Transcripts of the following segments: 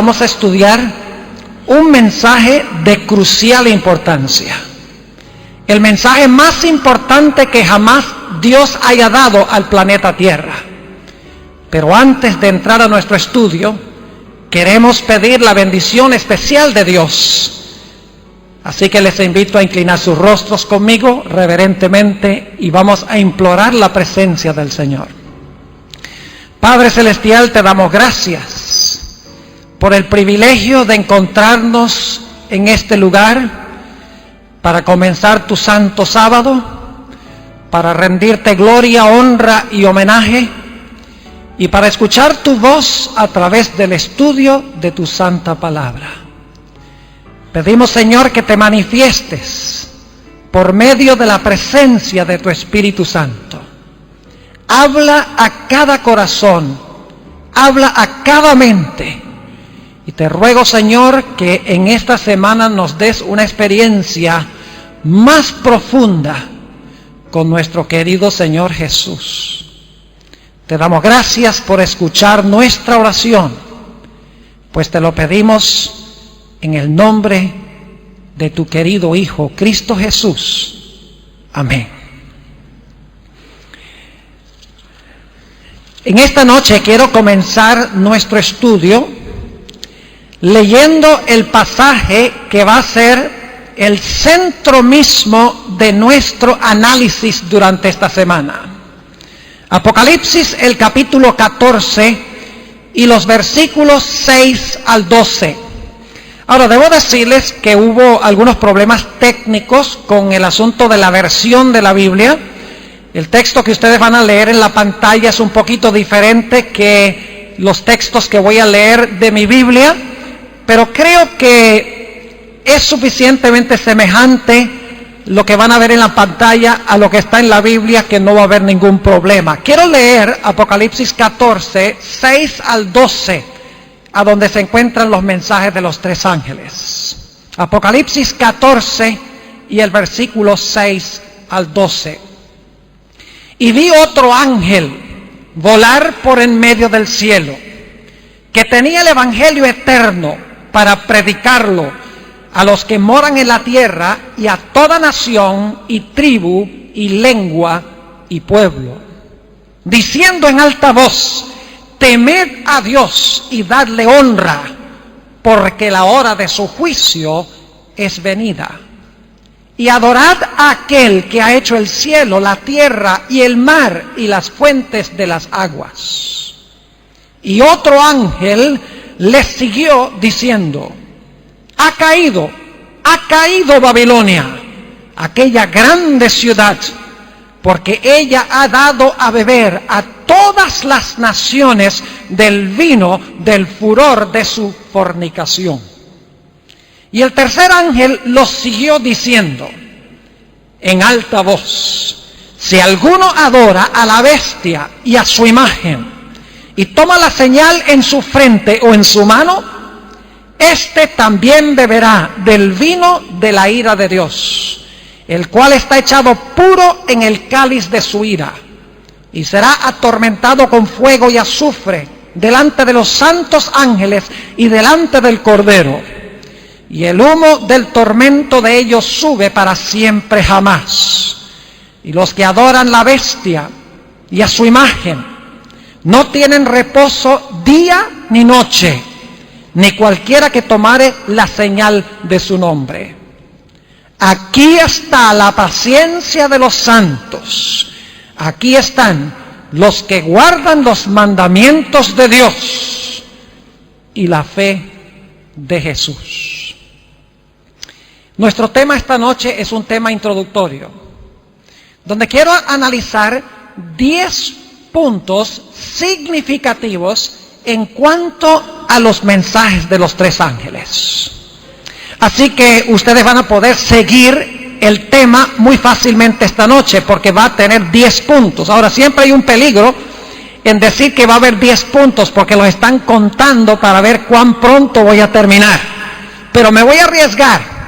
vamos a estudiar un mensaje de crucial importancia. El mensaje más importante que jamás Dios haya dado al planeta Tierra. Pero antes de entrar a nuestro estudio, queremos pedir la bendición especial de Dios. Así que les invito a inclinar sus rostros conmigo reverentemente y vamos a implorar la presencia del Señor. Padre Celestial, te damos gracias por el privilegio de encontrarnos en este lugar para comenzar tu santo sábado, para rendirte gloria, honra y homenaje, y para escuchar tu voz a través del estudio de tu santa palabra. Pedimos, Señor, que te manifiestes por medio de la presencia de tu Espíritu Santo. Habla a cada corazón, habla a cada mente. Y te ruego, Señor, que en esta semana nos des una experiencia más profunda con nuestro querido Señor Jesús. Te damos gracias por escuchar nuestra oración, pues te lo pedimos en el nombre de tu querido Hijo, Cristo Jesús. Amén. En esta noche quiero comenzar nuestro estudio leyendo el pasaje que va a ser el centro mismo de nuestro análisis durante esta semana. Apocalipsis, el capítulo 14 y los versículos 6 al 12. Ahora, debo decirles que hubo algunos problemas técnicos con el asunto de la versión de la Biblia. El texto que ustedes van a leer en la pantalla es un poquito diferente que los textos que voy a leer de mi Biblia, pero creo que es suficientemente semejante lo que van a ver en la pantalla a lo que está en la Biblia, que no va a haber ningún problema. Quiero leer Apocalipsis 14, 6 al 12, a donde se encuentran los mensajes de los tres ángeles. Apocalipsis 14 y el versículo 6 al 12. Y vi otro ángel volar por en medio del cielo, que tenía el evangelio eterno para predicarlo a los que moran en la tierra y a toda nación y tribu y lengua y pueblo, diciendo en alta voz: temed a Dios y dadle honra, porque la hora de su juicio es venida. Y adorad a aquel que ha hecho el cielo, la tierra y el mar y las fuentes de las aguas. Y otro ángel les siguió diciendo: ha caído Babilonia, aquella grande ciudad, porque ella ha dado a beber a todas las naciones del vino del furor de su fornicación. Y el tercer ángel los siguió diciendo en alta voz: si alguno adora a la bestia y a su imagen, y toma la señal en su frente o en su mano, este también beberá del vino de la ira de Dios, el cual está echado puro en el cáliz de su ira, y será atormentado con fuego y azufre delante de los santos ángeles y delante del Cordero. Y el humo del tormento de ellos sube para siempre jamás. Y los que adoran la bestia y a su imagen no tienen reposo día ni noche, ni cualquiera que tomare la señal de su nombre. Aquí está la paciencia de los santos. Aquí están los que guardan los mandamientos de Dios y la fe de Jesús. Nuestro tema esta noche es un tema introductorio, donde quiero analizar 10 puntos significativos en cuanto a los mensajes de los tres ángeles. Así que ustedes van a poder seguir el tema muy fácilmente esta noche, porque va a tener 10 puntos. Ahora, siempre hay un peligro en decir que va a haber 10 puntos, porque los están contando para ver cuán pronto voy a terminar. Pero me voy a arriesgar,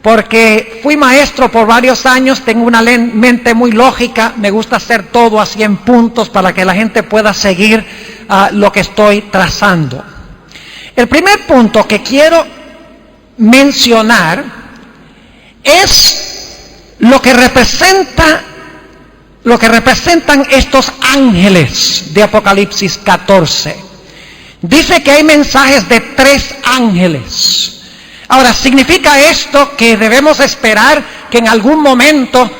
porque fui maestro por varios años, tengo una mente muy lógica, me gusta hacer todo así en puntos para que la gente pueda seguir lo que estoy trazando. El primer punto que quiero mencionar es lo que representan estos ángeles de Apocalipsis 14. Dice que hay mensajes de 3 ángeles. Ahora, ¿significa esto que debemos esperar que en algún momento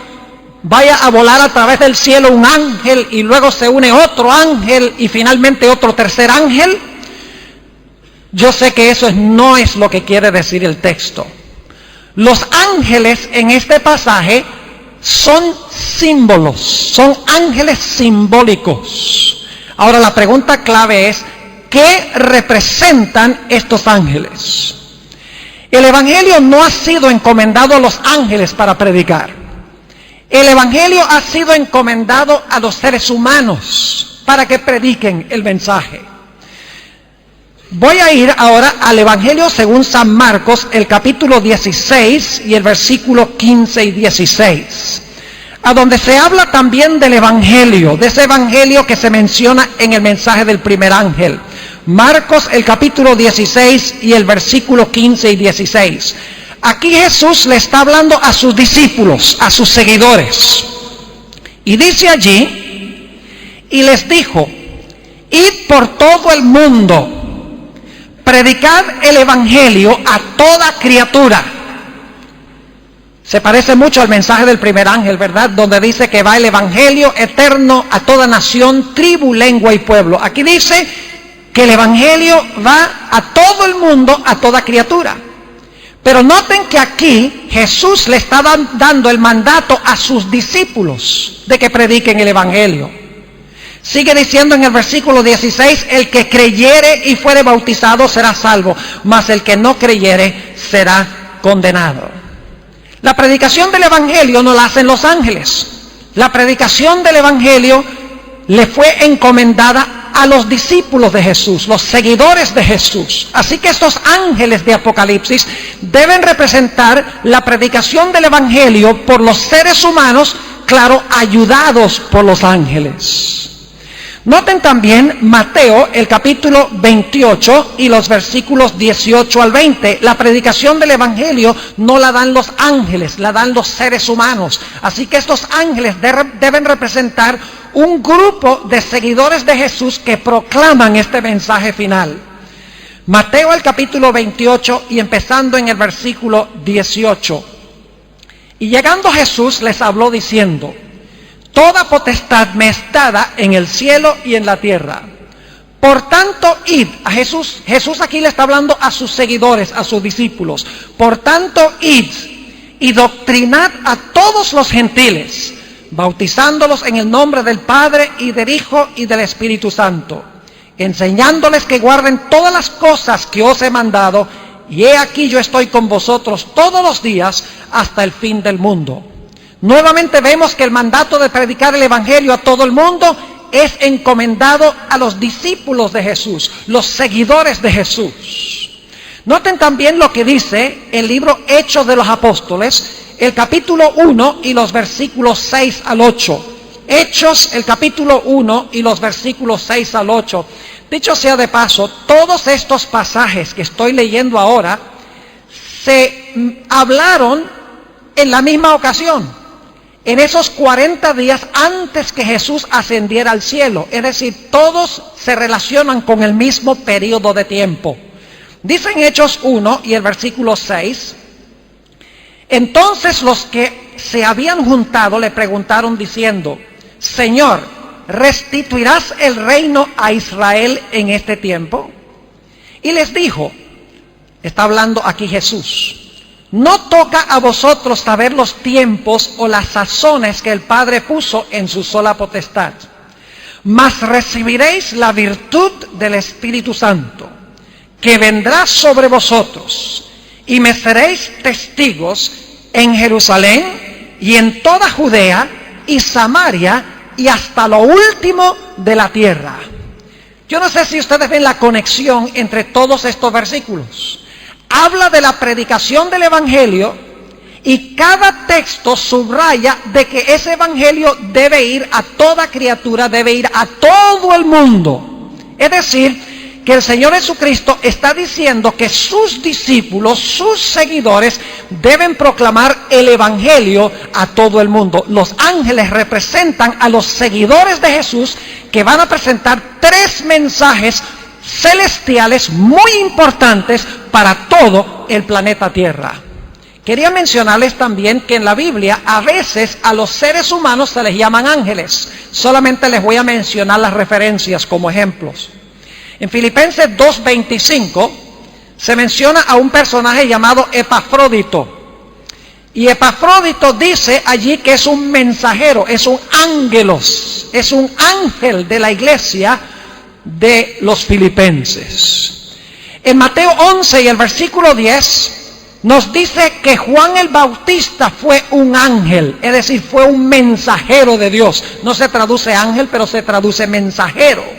vaya a volar a través del cielo un ángel y luego se une otro ángel y finalmente otro tercer ángel? Yo sé que eso no es lo que quiere decir el texto. Los ángeles en este pasaje son símbolos, son ángeles simbólicos. Ahora la pregunta clave es, ¿qué representan estos ángeles? El evangelio no ha sido encomendado a los ángeles para predicar. El evangelio ha sido encomendado a los seres humanos para que prediquen el mensaje. Voy a ir ahora al evangelio según San Marcos, el capítulo 16 y el versículo 15 y 16, a donde se habla también del evangelio, de ese evangelio que se menciona en el mensaje del primer ángel. Marcos, el capítulo 16 y el versículo 15 y 16. Aquí Jesús le está hablando a sus discípulos, a sus seguidores. Y dice allí, y les dijo, id por todo el mundo, predicad el evangelio a toda criatura. Se parece mucho al mensaje del primer ángel, ¿verdad? Donde dice que va el evangelio eterno a toda nación, tribu, lengua y pueblo. Aquí dice que el evangelio va a todo el mundo, a toda criatura. Pero noten que aquí Jesús le está dando el mandato a sus discípulos de que prediquen el evangelio. Sigue diciendo en el versículo 16, el que creyere y fuere bautizado será salvo, mas el que no creyere será condenado. La predicación del evangelio no la hacen los ángeles. La predicación del evangelio le fue encomendada a los discípulos de Jesús, los seguidores de Jesús. Así que estos ángeles de Apocalipsis deben representar la predicación del evangelio por los seres humanos, claro, ayudados por los ángeles. Noten también Mateo, el capítulo 28 y los versículos 18 al 20. La predicación del evangelio no la dan los ángeles, la dan los seres humanos. Así que estos ángeles deben representar un grupo de seguidores de Jesús que proclaman este mensaje final. Mateo, el capítulo 28 y empezando en el versículo 18. Y llegando Jesús les habló diciendo, toda potestad me es dada en el cielo y en la tierra. Por tanto, id. A Jesús aquí le está hablando a sus seguidores, a sus discípulos. Por tanto, id y doctrinad a todos los gentiles, bautizándolos en el nombre del Padre y del Hijo y del Espíritu Santo, enseñándoles que guarden todas las cosas que os he mandado, y he aquí yo estoy con vosotros todos los días hasta el fin del mundo. Nuevamente vemos que el mandato de predicar el evangelio a todo el mundo es encomendado a los discípulos de Jesús, los seguidores de Jesús. Noten también lo que dice el libro Hechos de los Apóstoles, el capítulo 1 y los versículos 6 al 8. Hechos, el capítulo 1 y los versículos 6 al 8. Dicho sea de paso, todos estos pasajes que estoy leyendo ahora se hablaron en la misma ocasión, en esos 40 días antes que Jesús ascendiera al cielo. Es decir, todos se relacionan con el mismo periodo de tiempo. Dice en Hechos 1 y el versículo 6, entonces los que se habían juntado le preguntaron diciendo, Señor, ¿restituirás el reino a Israel en este tiempo? Y les dijo, está hablando aquí Jesús, no toca a vosotros saber los tiempos o las sazones que el Padre puso en su sola potestad, mas recibiréis la virtud del Espíritu Santo, que vendrá sobre vosotros, y me seréis testigos en Jerusalén y en toda Judea y Samaria y hasta lo último de la tierra. Yo no sé si ustedes ven la conexión entre todos estos versículos. Habla de la predicación del evangelio y cada texto subraya de que ese evangelio debe ir a toda criatura, debe ir a todo el mundo. Es decir, que el Señor Jesucristo está diciendo que sus discípulos, sus seguidores, deben proclamar el Evangelio a todo el mundo. Los ángeles representan a los seguidores de Jesús, que van a presentar 3 mensajes celestiales muy importantes para todo el planeta Tierra. Quería mencionarles también que en la Biblia a veces a los seres humanos se les llaman ángeles. Solamente les voy a mencionar las referencias como ejemplos. En Filipenses 2:25 se menciona a un personaje llamado Epafrodito. Y Epafrodito dice allí que es un mensajero, es un ángelos, es un ángel de la iglesia de los filipenses. En Mateo 11 y el versículo 10 nos dice que Juan el Bautista fue un ángel, es decir, fue un mensajero de Dios. No se traduce ángel, pero se traduce mensajero.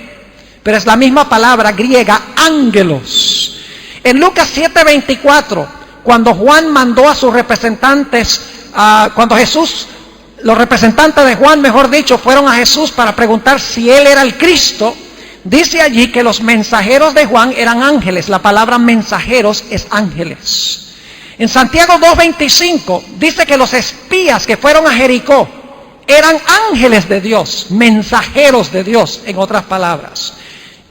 Pero es la misma palabra griega, ángelos. En Lucas 7:24, cuando Juan mandó a sus representantes, los representantes de Juan, mejor dicho, fueron a Jesús para preguntar si él era el Cristo, dice allí que los mensajeros de Juan eran ángeles. La palabra mensajeros es ángeles. En Santiago 2:25 dice que los espías que fueron a Jericó eran ángeles de Dios, mensajeros de Dios, en otras palabras.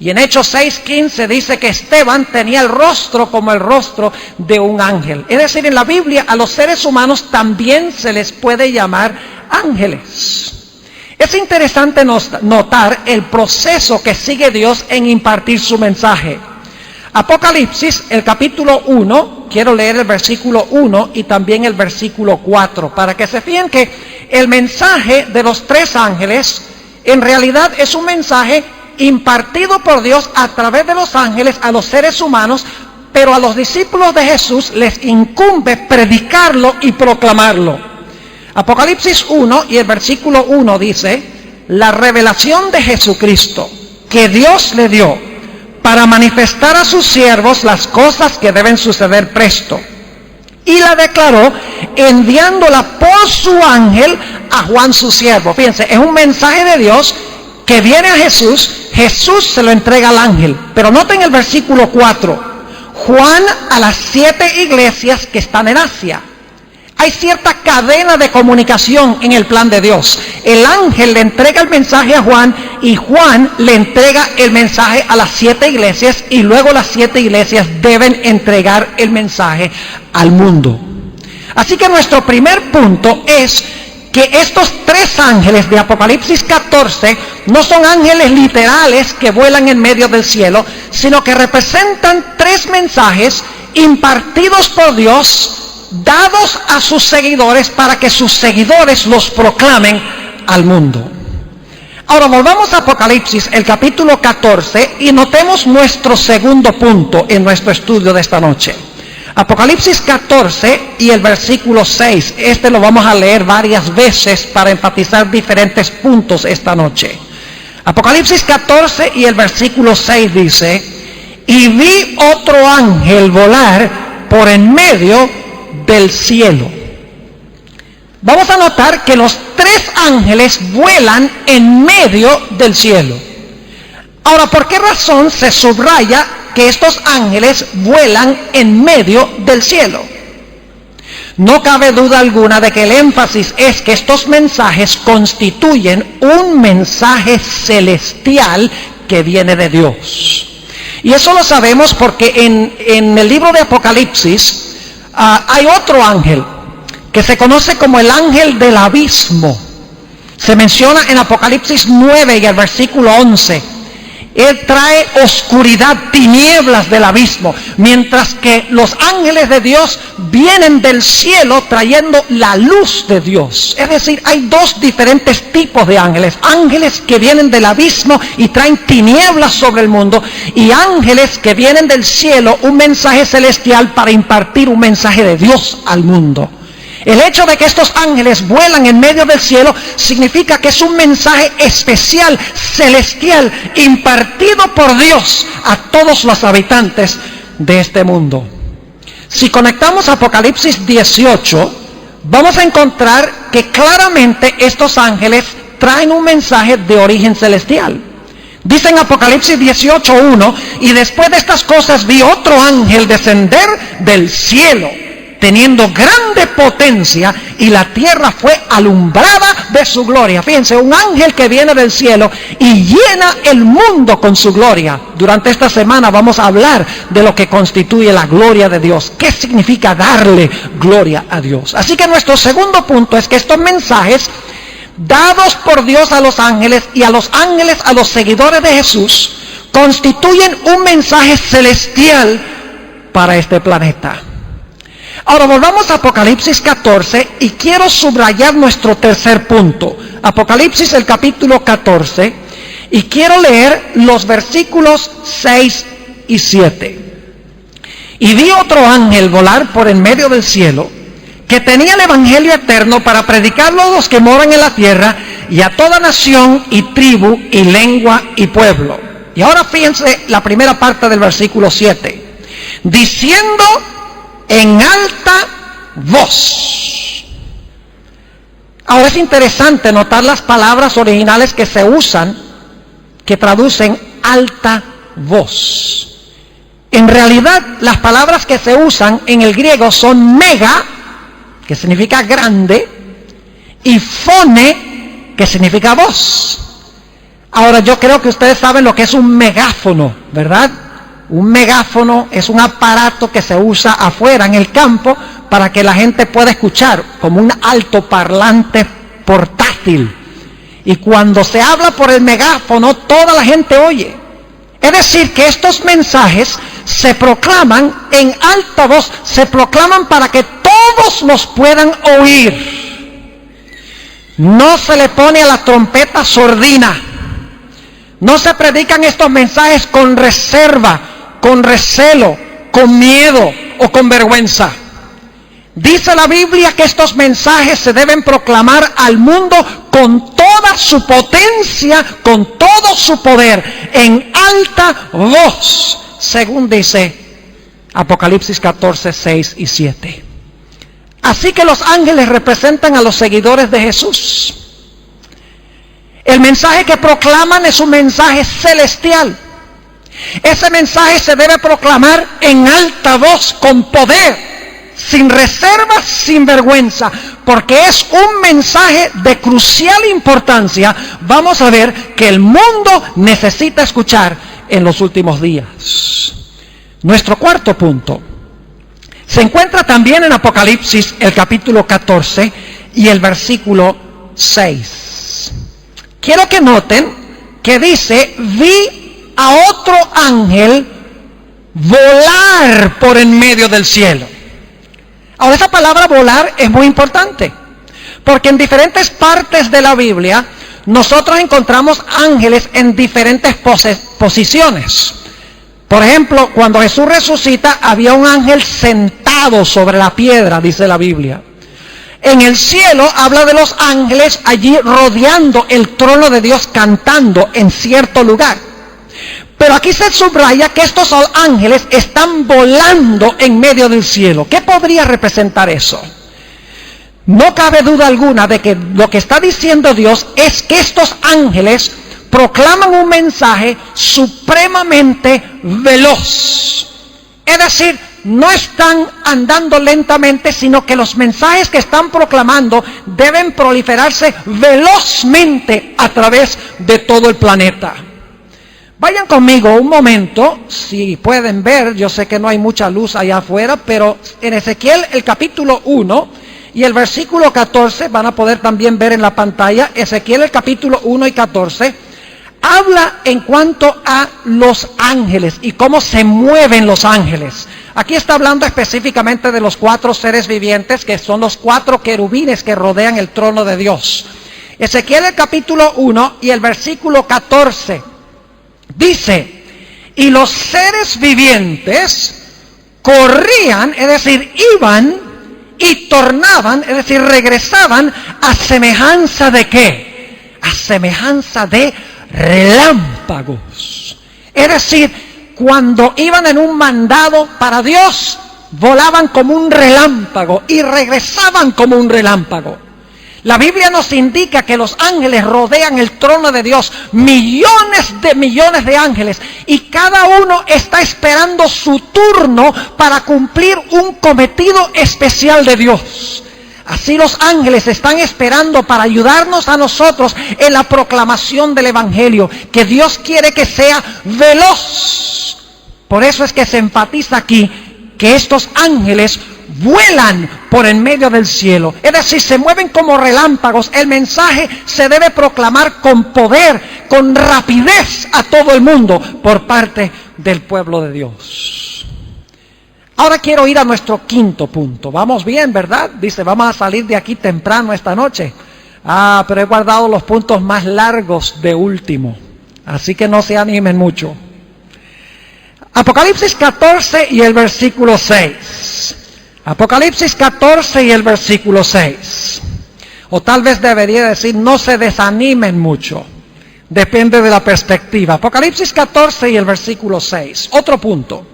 Y en Hechos 6:15 dice que Esteban tenía el rostro como el rostro de un ángel. Es decir, en la Biblia a los seres humanos también se les puede llamar ángeles. Es interesante notar el proceso que sigue Dios en impartir su mensaje. Apocalipsis, el capítulo 1, quiero leer el versículo 1 y también el versículo 4, para que se fijen que el mensaje de los 3 ángeles en realidad es un mensaje impartido por Dios a través de los ángeles a los seres humanos, pero a los discípulos de Jesús les incumbe predicarlo y proclamarlo. Apocalipsis 1 y el versículo 1 dice: la revelación de Jesucristo que Dios le dio para manifestar a sus siervos las cosas que deben suceder presto. Y la declaró enviándola por su ángel a Juan su siervo. Fíjense, es un mensaje de Dios que viene a Jesús, Jesús se lo entrega al ángel. Pero noten el versículo 4, Juan a las 7 iglesias que están en Asia. Hay cierta cadena de comunicación en el plan de Dios. El ángel le entrega el mensaje a Juan y Juan le entrega el mensaje a las 7 iglesias y luego las 7 iglesias deben entregar el mensaje al mundo. Así que nuestro primer punto es que estos 3 ángeles de Apocalipsis 14 no son ángeles literales que vuelan en medio del cielo, sino que representan 3 mensajes impartidos por Dios, dados a sus seguidores para que sus seguidores los proclamen al mundo. Ahora volvamos a Apocalipsis, el capítulo 14, y notemos nuestro segundo punto en nuestro estudio de esta noche. Apocalipsis 14 y el versículo 6. Este lo vamos a leer varias veces para enfatizar diferentes puntos esta noche. Apocalipsis 14 y el versículo 6 dice: y vi otro ángel volar por en medio del cielo. Vamos a notar que los 3 ángeles vuelan en medio del cielo. Ahora, ¿por qué razón se subraya que estos ángeles vuelan en medio del cielo? No cabe duda alguna de que el énfasis es que estos mensajes constituyen un mensaje celestial que viene de Dios. Y eso lo sabemos porque en el libro de Apocalipsis hay otro ángel que se conoce como el ángel del abismo. Se menciona en Apocalipsis 9 y el versículo 11. Él trae oscuridad, tinieblas del abismo, mientras que los ángeles de Dios vienen del cielo trayendo la luz de Dios. Es decir, hay 2 diferentes tipos de ángeles: ángeles que vienen del abismo y traen tinieblas sobre el mundo, y ángeles que vienen del cielo, un mensaje celestial para impartir un mensaje de Dios al mundo. El hecho de que estos ángeles vuelan en medio del cielo significa que es un mensaje especial, celestial, impartido por Dios a todos los habitantes de este mundo. Si conectamos Apocalipsis 18, vamos a encontrar que claramente estos ángeles traen un mensaje de origen celestial. Dice en Apocalipsis 18:1, y después de estas cosas vi otro ángel descender del cielo, teniendo grande potencia, y la tierra fue alumbrada de su gloria. Fíjense, un ángel que viene del cielo y llena el mundo con su gloria. Durante esta semana vamos a hablar de lo que constituye la gloria de Dios. ¿Qué significa darle gloria a Dios? Así que nuestro segundo punto es que estos mensajes dados por Dios a los ángeles y a los ángeles a los seguidores de Jesús constituyen un mensaje celestial para este planeta. Ahora volvamos a Apocalipsis 14 y quiero subrayar nuestro tercer punto. Apocalipsis el capítulo 14, y quiero leer los versículos 6 y 7. Y vi otro ángel volar por en medio del cielo, que tenía el evangelio eterno para predicarlo a los que moran en la tierra, y a toda nación y tribu y lengua y pueblo. Y ahora fíjense la primera parte del versículo 7. Diciendo en alta voz. Ahora es interesante notar las palabras originales que se usan, que traducen alta voz. En realidad, las palabras que se usan en el griego son mega, que significa grande, y fone, que significa voz. Ahora, yo creo que ustedes saben lo que es un megáfono, ¿verdad? Un megáfono es un aparato que se usa afuera en el campo para que la gente pueda escuchar, como un altoparlante portátil. Y cuando se habla por el megáfono, toda la gente oye. Es decir, que estos mensajes se proclaman en alta voz, se proclaman para que todos los puedan oír. No se le pone a la trompeta sordina. No se predican estos mensajes con reserva, con recelo, con miedo o con vergüenza. Dice la Biblia que estos mensajes se deben proclamar al mundo con toda su potencia, con todo su poder, en alta voz, según dice Apocalipsis 14, 6 y 7. Así que los ángeles representan a los seguidores de Jesús. El mensaje que proclaman es un mensaje celestial. Ese mensaje se debe proclamar en alta voz, con poder, sin reservas, sin vergüenza, porque es un mensaje de crucial importancia. Vamos a ver que el mundo necesita escuchar en los últimos días. Nuestro cuarto punto se encuentra también en Apocalipsis, el capítulo 14 y el versículo 6. Quiero que noten que dice, vi a otro ángel volar por en medio del cielo. Ahora, esa palabra volar es muy importante, porque en diferentes partes de la Biblia nosotros encontramos ángeles en diferentes posiciones. Por ejemplo, cuando Jesús resucita, había un ángel sentado sobre la piedra, dice la Biblia. En el cielo habla de los ángeles allí rodeando el trono de Dios, cantando en cierto lugar. Pero aquí se subraya que estos ángeles están volando en medio del cielo. ¿Qué podría representar eso? No cabe duda alguna de que lo que está diciendo Dios es que estos ángeles proclaman un mensaje supremamente veloz. Es decir, no están andando lentamente, sino que los mensajes que están proclamando deben proliferarse velozmente a través de todo el planeta. Vayan conmigo un momento, si pueden ver, yo sé que no hay mucha luz allá afuera, pero en Ezequiel el capítulo 1 y el versículo 14, van a poder también ver en la pantalla, Ezequiel el capítulo 1 y 14, habla en cuanto a los ángeles y cómo se mueven los ángeles. Aquí está hablando específicamente de los 4 seres vivientes, que son los 4 querubines que rodean el trono de Dios. Ezequiel el capítulo 1 y el versículo 14 dice, y los seres vivientes corrían, es decir, iban y tornaban, es decir, regresaban a semejanza de ¿qué? A semejanza de relámpagos. Es decir, cuando iban en un mandado para Dios, volaban como un relámpago y regresaban como un relámpago. La Biblia nos indica que los ángeles rodean el trono de Dios, millones de ángeles, y cada uno está esperando su turno para cumplir un cometido especial de Dios. Así los ángeles están esperando para ayudarnos a nosotros en la proclamación del Evangelio, que Dios quiere que sea veloz. Por eso es que se enfatiza aquí que estos ángeles vuelan por en medio del cielo, es decir, se mueven como relámpagos. El mensaje se debe proclamar con poder, con rapidez a todo el mundo por parte del pueblo de Dios. Ahora quiero ir a nuestro quinto punto. Vamos bien, ¿verdad? Dice, vamos a salir de aquí temprano esta noche. Pero he guardado los puntos más largos de último, así que no se animen mucho. Apocalipsis 14 y el versículo 6. Apocalipsis 14 y el versículo 6. O tal vez debería decir, no se desanimen mucho. Depende de la perspectiva. Apocalipsis 14 y el versículo 6. Otro punto.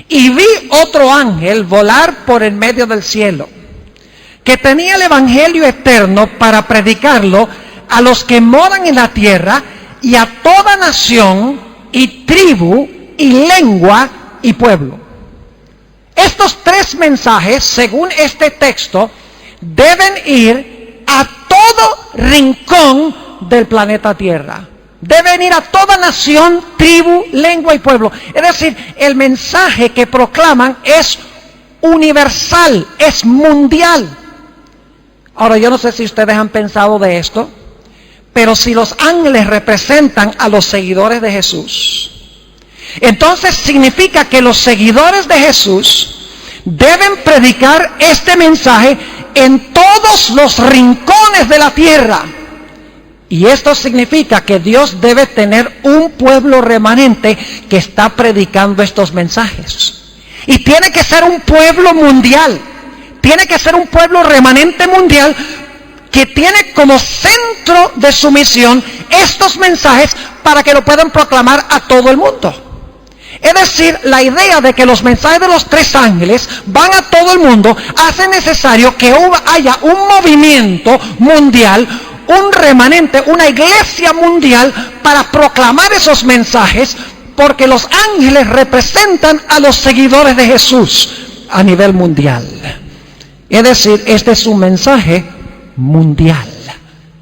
Y vi otro ángel volar por en medio del cielo, que tenía el evangelio eterno para predicarlo a los que moran en la tierra y a toda nación y tribu y lengua y pueblo. Estos tres mensajes, según este texto, deben ir a todo rincón del planeta Tierra. Deben ir a toda nación, tribu, lengua y pueblo. Es decir, el mensaje que proclaman es universal, es mundial. Ahora, yo no sé si ustedes han pensado de esto, pero si los ángeles representan a los seguidores de Jesús, entonces significa que los seguidores de Jesús deben predicar este mensaje en todos los rincones de la tierra. Y esto significa que Dios debe tener un pueblo remanente que está predicando estos mensajes. Y tiene que ser un pueblo mundial. Tiene que ser un pueblo remanente mundial que tiene como centro de su misión estos mensajes para que lo puedan proclamar a todo el mundo. Es decir, la idea de que los mensajes de los tres ángeles van a todo el mundo hace necesario que haya un movimiento mundial, un remanente, una iglesia mundial para proclamar esos mensajes, porque los ángeles representan a los seguidores de Jesús a nivel mundial. Es decir, este es un mensaje mundial.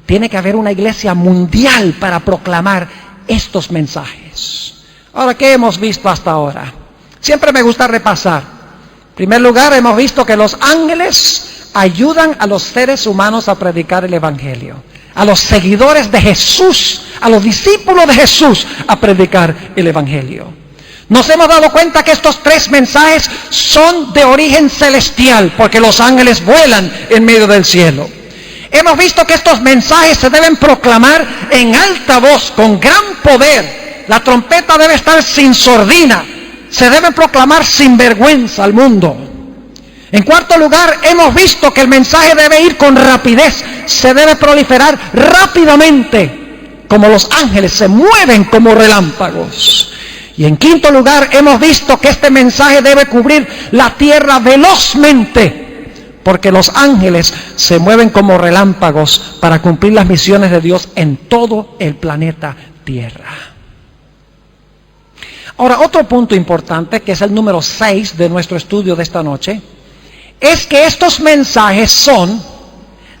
Tiene que haber una iglesia mundial para proclamar estos mensajes. Ahora, ¿qué hemos visto hasta ahora? Siempre me gusta repasar. En primer lugar, hemos visto que los ángeles ayudan a los seres humanos a predicar el Evangelio, a los seguidores de Jesús, a los discípulos de Jesús a predicar el Evangelio. Nos hemos dado cuenta que estos tres mensajes son de origen celestial, porque los ángeles vuelan en medio del cielo. Hemos visto que estos mensajes se deben proclamar en alta voz, con gran poder. La trompeta debe estar sin sordina. Se debe proclamar sin vergüenza al mundo. En cuarto lugar, hemos visto que el mensaje debe ir con rapidez. Se debe proliferar rápidamente, como los ángeles se mueven como relámpagos. Y en quinto lugar, hemos visto que este mensaje debe cubrir la tierra velozmente, porque los ángeles se mueven como relámpagos para cumplir las misiones de Dios en todo el planeta Tierra. Ahora, otro punto importante, que es el número 6 de nuestro estudio de esta noche, es que estos mensajes son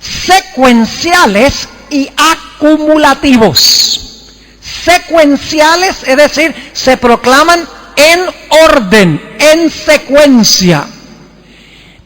secuenciales y acumulativos. Secuenciales, es decir, se proclaman en orden, en secuencia.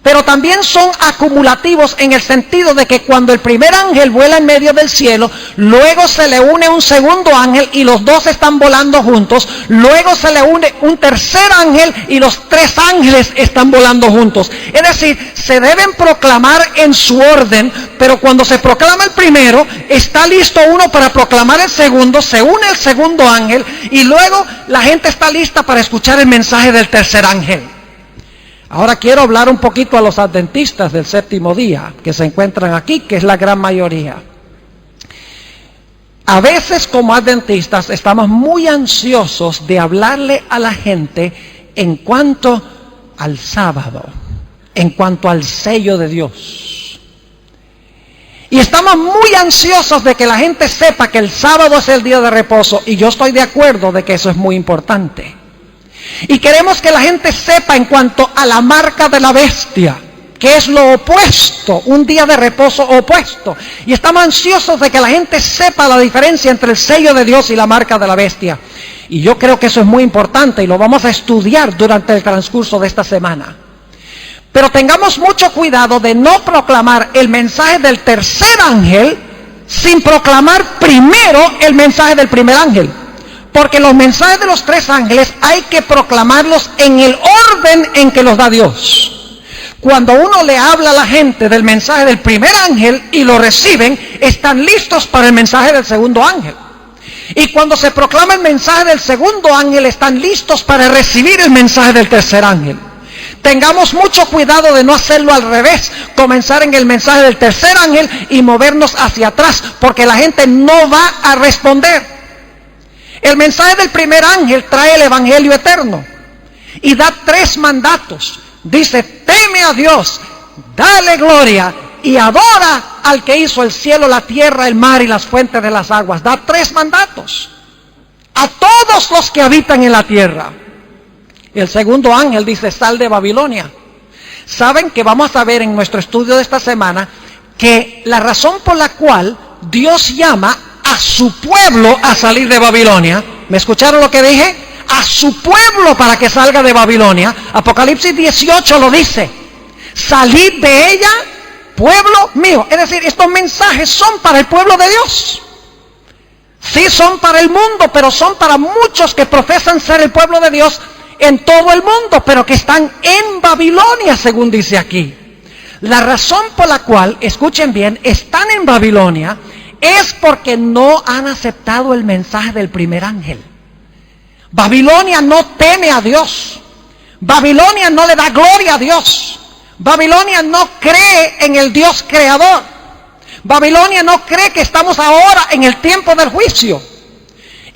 Pero también son acumulativos en el sentido de que cuando el primer ángel vuela en medio del cielo, luego se le une un segundo ángel y los dos están volando juntos, luego se le une un tercer ángel y los tres ángeles están volando juntos. Es decir, se deben proclamar en su orden, pero cuando se proclama el primero, está listo uno para proclamar el segundo, se une el segundo ángel y luego la gente está lista para escuchar el mensaje del tercer ángel. Ahora quiero hablar un poquito a los adventistas del séptimo día, que se encuentran aquí, que es la gran mayoría. A veces como adventistas estamos muy ansiosos de hablarle a la gente en cuanto al sábado, en cuanto al sello de Dios. Y estamos muy ansiosos de que la gente sepa que el sábado es el día de reposo. Y yo estoy de acuerdo de que eso es muy importante. Y queremos que la gente sepa en cuanto a la marca de la bestia, que es lo opuesto, un día de reposo opuesto. Y estamos ansiosos de que la gente sepa la diferencia entre el sello de Dios y la marca de la bestia. Y yo creo que eso es muy importante y lo vamos a estudiar durante el transcurso de esta semana. Pero tengamos mucho cuidado de no proclamar el mensaje del tercer ángel sin proclamar primero el mensaje del primer ángel. Porque los mensajes de los tres ángeles hay que proclamarlos en el orden en que los da Dios. Cuando uno le habla a la gente del mensaje del primer ángel y lo reciben, están listos para el mensaje del segundo ángel. Y cuando se proclama el mensaje del segundo ángel, están listos para recibir el mensaje del tercer ángel. Tengamos mucho cuidado de no hacerlo al revés, comenzar en el mensaje del tercer ángel y movernos hacia atrás, porque la gente no va a responder. El mensaje del primer ángel trae el evangelio eterno y da 3 mandatos. Dice, teme a Dios, dale gloria y adora al que hizo el cielo, la tierra, el mar y las fuentes de las aguas. Da 3 mandatos a todos los que habitan en la tierra. El segundo ángel dice, sal de Babilonia. Saben que vamos a ver en nuestro estudio de esta semana que la razón por la cual Dios llama a su pueblo a salir de Babilonia. ¿Me escucharon lo que dije? A su pueblo para que salga de Babilonia. Apocalipsis 18 lo dice. Salid de ella, pueblo mío. Es decir, estos mensajes son para el pueblo de Dios. Sí son para el mundo, pero son para muchos que profesan ser el pueblo de Dios en todo el mundo, pero que están en Babilonia, según dice aquí. La razón por la cual, escuchen bien, están en Babilonia es porque no han aceptado el mensaje del primer ángel. Babilonia no teme a Dios. Babilonia no le da gloria a Dios. Babilonia no cree en el Dios creador. Babilonia no cree que estamos ahora en el tiempo del juicio.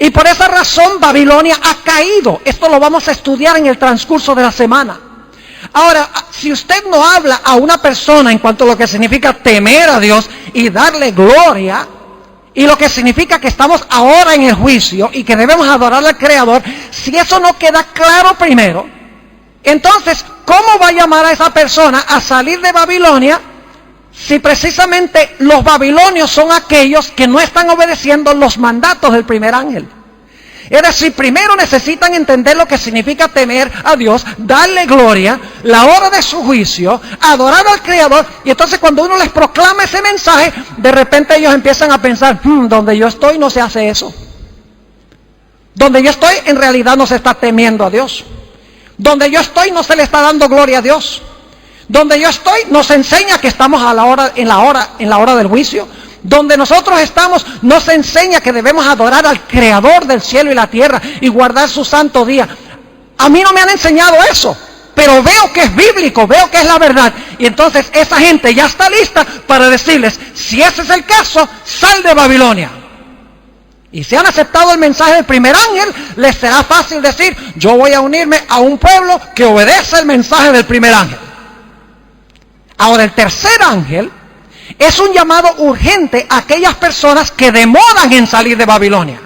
Y por esa razón Babilonia ha caído. Esto lo vamos a estudiar en el transcurso de la semana. Ahora, si usted no habla a una persona en cuanto a lo que significa temer a Dios y darle gloria, y lo que significa que estamos ahora en el juicio y que debemos adorar al Creador, si eso no queda claro primero, entonces, ¿cómo va a llamar a esa persona a salir de Babilonia si precisamente los babilonios son aquellos que no están obedeciendo los mandatos del primer ángel? Es decir, primero necesitan entender lo que significa temer a Dios, darle gloria, la hora de su juicio, adorar al Creador, y entonces cuando uno les proclama ese mensaje, de repente ellos empiezan a pensar, donde yo estoy no se hace eso. Donde yo estoy en realidad no se está temiendo a Dios. Donde yo estoy no se le está dando gloria a Dios. Donde yo estoy nos enseña que estamos en la hora del juicio. Donde nosotros estamos nos enseña que debemos adorar al Creador del cielo y la tierra y guardar su santo día. A mí no me han enseñado eso, pero veo que es bíblico, veo que es la verdad. Y entonces esa gente ya está lista para decirles, si ese es el caso, sal de Babilonia. Y si han aceptado el mensaje del primer ángel, les será fácil decir, yo voy a unirme a un pueblo que obedece el mensaje del primer ángel. Ahora, el tercer ángel es un llamado urgente a aquellas personas que demoran en salir de Babilonia.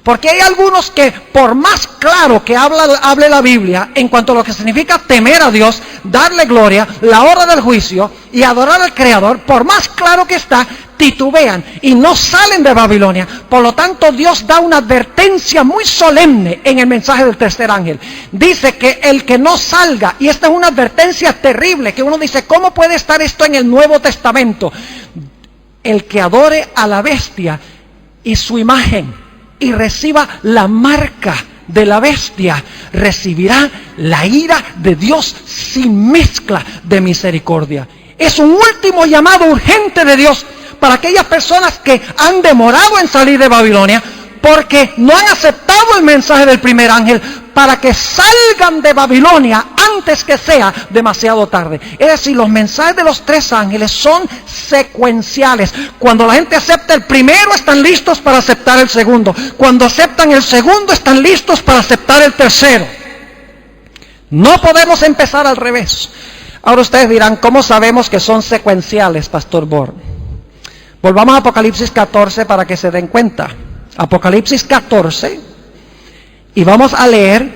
Porque hay algunos que, por más claro que hable la Biblia en cuanto a lo que significa temer a Dios, darle gloria, la hora del juicio y adorar al Creador, por más claro que está, titubean y no salen de Babilonia. Por lo tanto, Dios da una advertencia muy solemne en el mensaje del tercer ángel. Dice que el que no salga, y esta es una advertencia terrible, que uno dice, ¿cómo puede estar esto en el Nuevo Testamento? El que adore a la bestia y su imagen y reciba la marca de la bestia, recibirá la ira de Dios sin mezcla de misericordia. Es un último llamado urgente de Dios para aquellas personas que han demorado en salir de Babilonia porque no han aceptado el mensaje del primer ángel, para que salgan de Babilonia antes que sea demasiado tarde. Es decir, los mensajes de los tres ángeles son secuenciales. Cuando la gente acepta el primero, están listos para aceptar el segundo. Cuando aceptan el segundo, están listos para aceptar el tercero. No podemos empezar al revés. Ahora ustedes dirán, ¿cómo sabemos que son secuenciales, Pastor Born? Volvamos a Apocalipsis 14 para que se den cuenta. Apocalipsis 14, y vamos a leer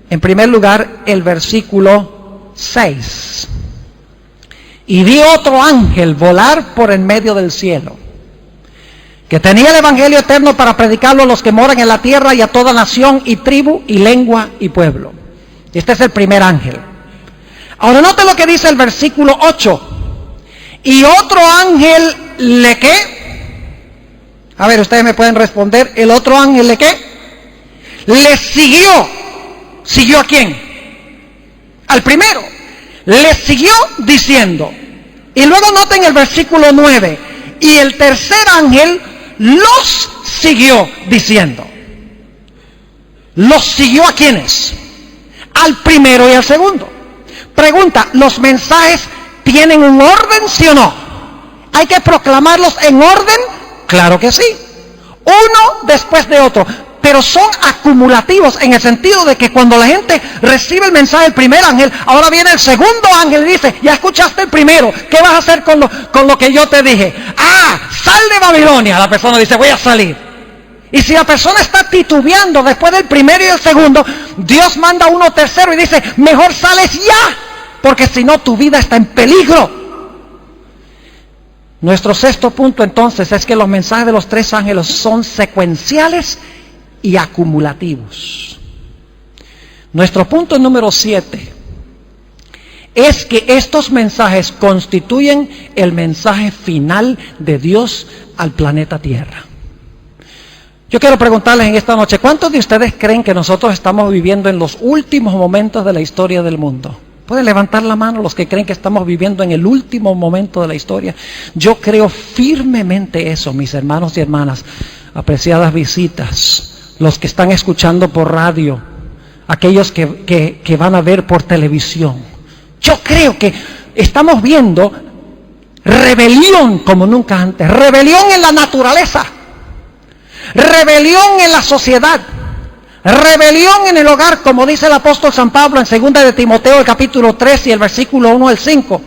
en primer lugar el versículo 6. Y vi otro ángel volar por en medio del cielo, que tenía el evangelio eterno para predicarlo a los que moran en la tierra y a toda nación y tribu y lengua y pueblo. Este es el primer ángel. Ahora note lo que dice el versículo 8. Y otro ángel le ¿qué? A ver, ustedes me pueden responder. ¿El otro ángel le qué? Le siguió. ¿Siguió a quién? Al primero. Le siguió diciendo. Y luego noten el versículo 9. Y el tercer ángel los siguió diciendo. ¿Los siguió a quiénes? Al primero y al segundo. Pregunta, ¿los mensajes tienen un orden, sí o no? ¿Hay que proclamarlos en orden? Claro que sí. Uno después de otro. Pero son acumulativos en el sentido de que cuando la gente recibe el mensaje del primer ángel, ahora viene el segundo ángel y dice, ya escuchaste el primero, ¿qué vas a hacer con lo que yo te dije? Sal de Babilonia. La persona dice, voy a salir. Y si la persona está titubeando después del primero y el segundo, Dios manda uno tercero y dice, mejor sales ya, porque si no tu vida está en peligro. Nuestro sexto punto entonces es que los mensajes de los tres ángeles son secuenciales y acumulativos. Nuestro punto número 7 es que estos mensajes constituyen el mensaje final de Dios al planeta Tierra. Yo quiero preguntarles en esta noche, ¿cuántos de ustedes creen que nosotros estamos viviendo en los últimos momentos de la historia del mundo? ¿Pueden levantar la mano los que creen que estamos viviendo en el último momento de la historia? Yo creo firmemente eso, mis hermanos y hermanas, apreciadas visitas, los que están escuchando por radio, aquellos que van a ver por televisión. Yo creo que estamos viendo rebelión como nunca antes, rebelión en la naturaleza, rebelión en la sociedad, rebelión en el hogar, como dice el apóstol San Pablo en 2 de Timoteo, el capítulo 3 y el versículo 1 al 5.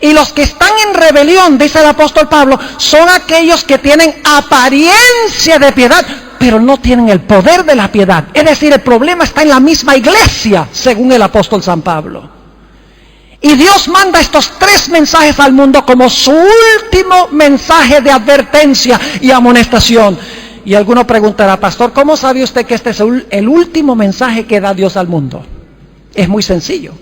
Y los que están en rebelión, dice el apóstol Pablo, son aquellos que tienen apariencia de piedad, pero no tienen el poder de la piedad. Es decir, el problema está en la misma iglesia, según el apóstol San Pablo. Y Dios manda estos tres mensajes al mundo como su último mensaje de advertencia y amonestación. Y alguno preguntará, pastor, ¿cómo sabe usted que este es el último mensaje que da Dios al mundo? Es muy sencillo.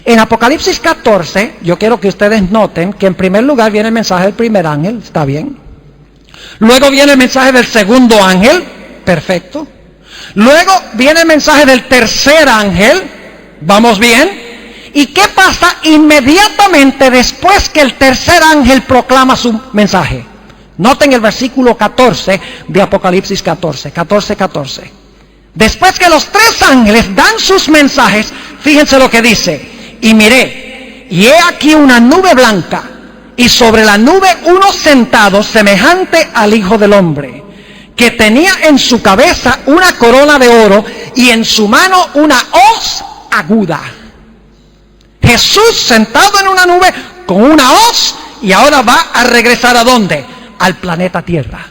En Apocalipsis 14, yo quiero que ustedes noten que en primer lugar viene el mensaje del primer ángel, ¿está bien? Luego viene el mensaje del segundo ángel, perfecto. Luego viene el mensaje del tercer ángel, ¿vamos bien? ¿Y qué pasa inmediatamente después que el tercer ángel proclama su mensaje? Noten el versículo 14 de Apocalipsis 14. Después que los tres ángeles dan sus mensajes, fíjense lo que dice. Y miré, y he aquí una nube blanca, y sobre la nube uno sentado semejante al Hijo del Hombre, que tenía en su cabeza una corona de oro y en su mano una hoz aguda. Jesús sentado en una nube con una hoz, y ahora va a regresar ¿a dónde? Al planeta Tierra.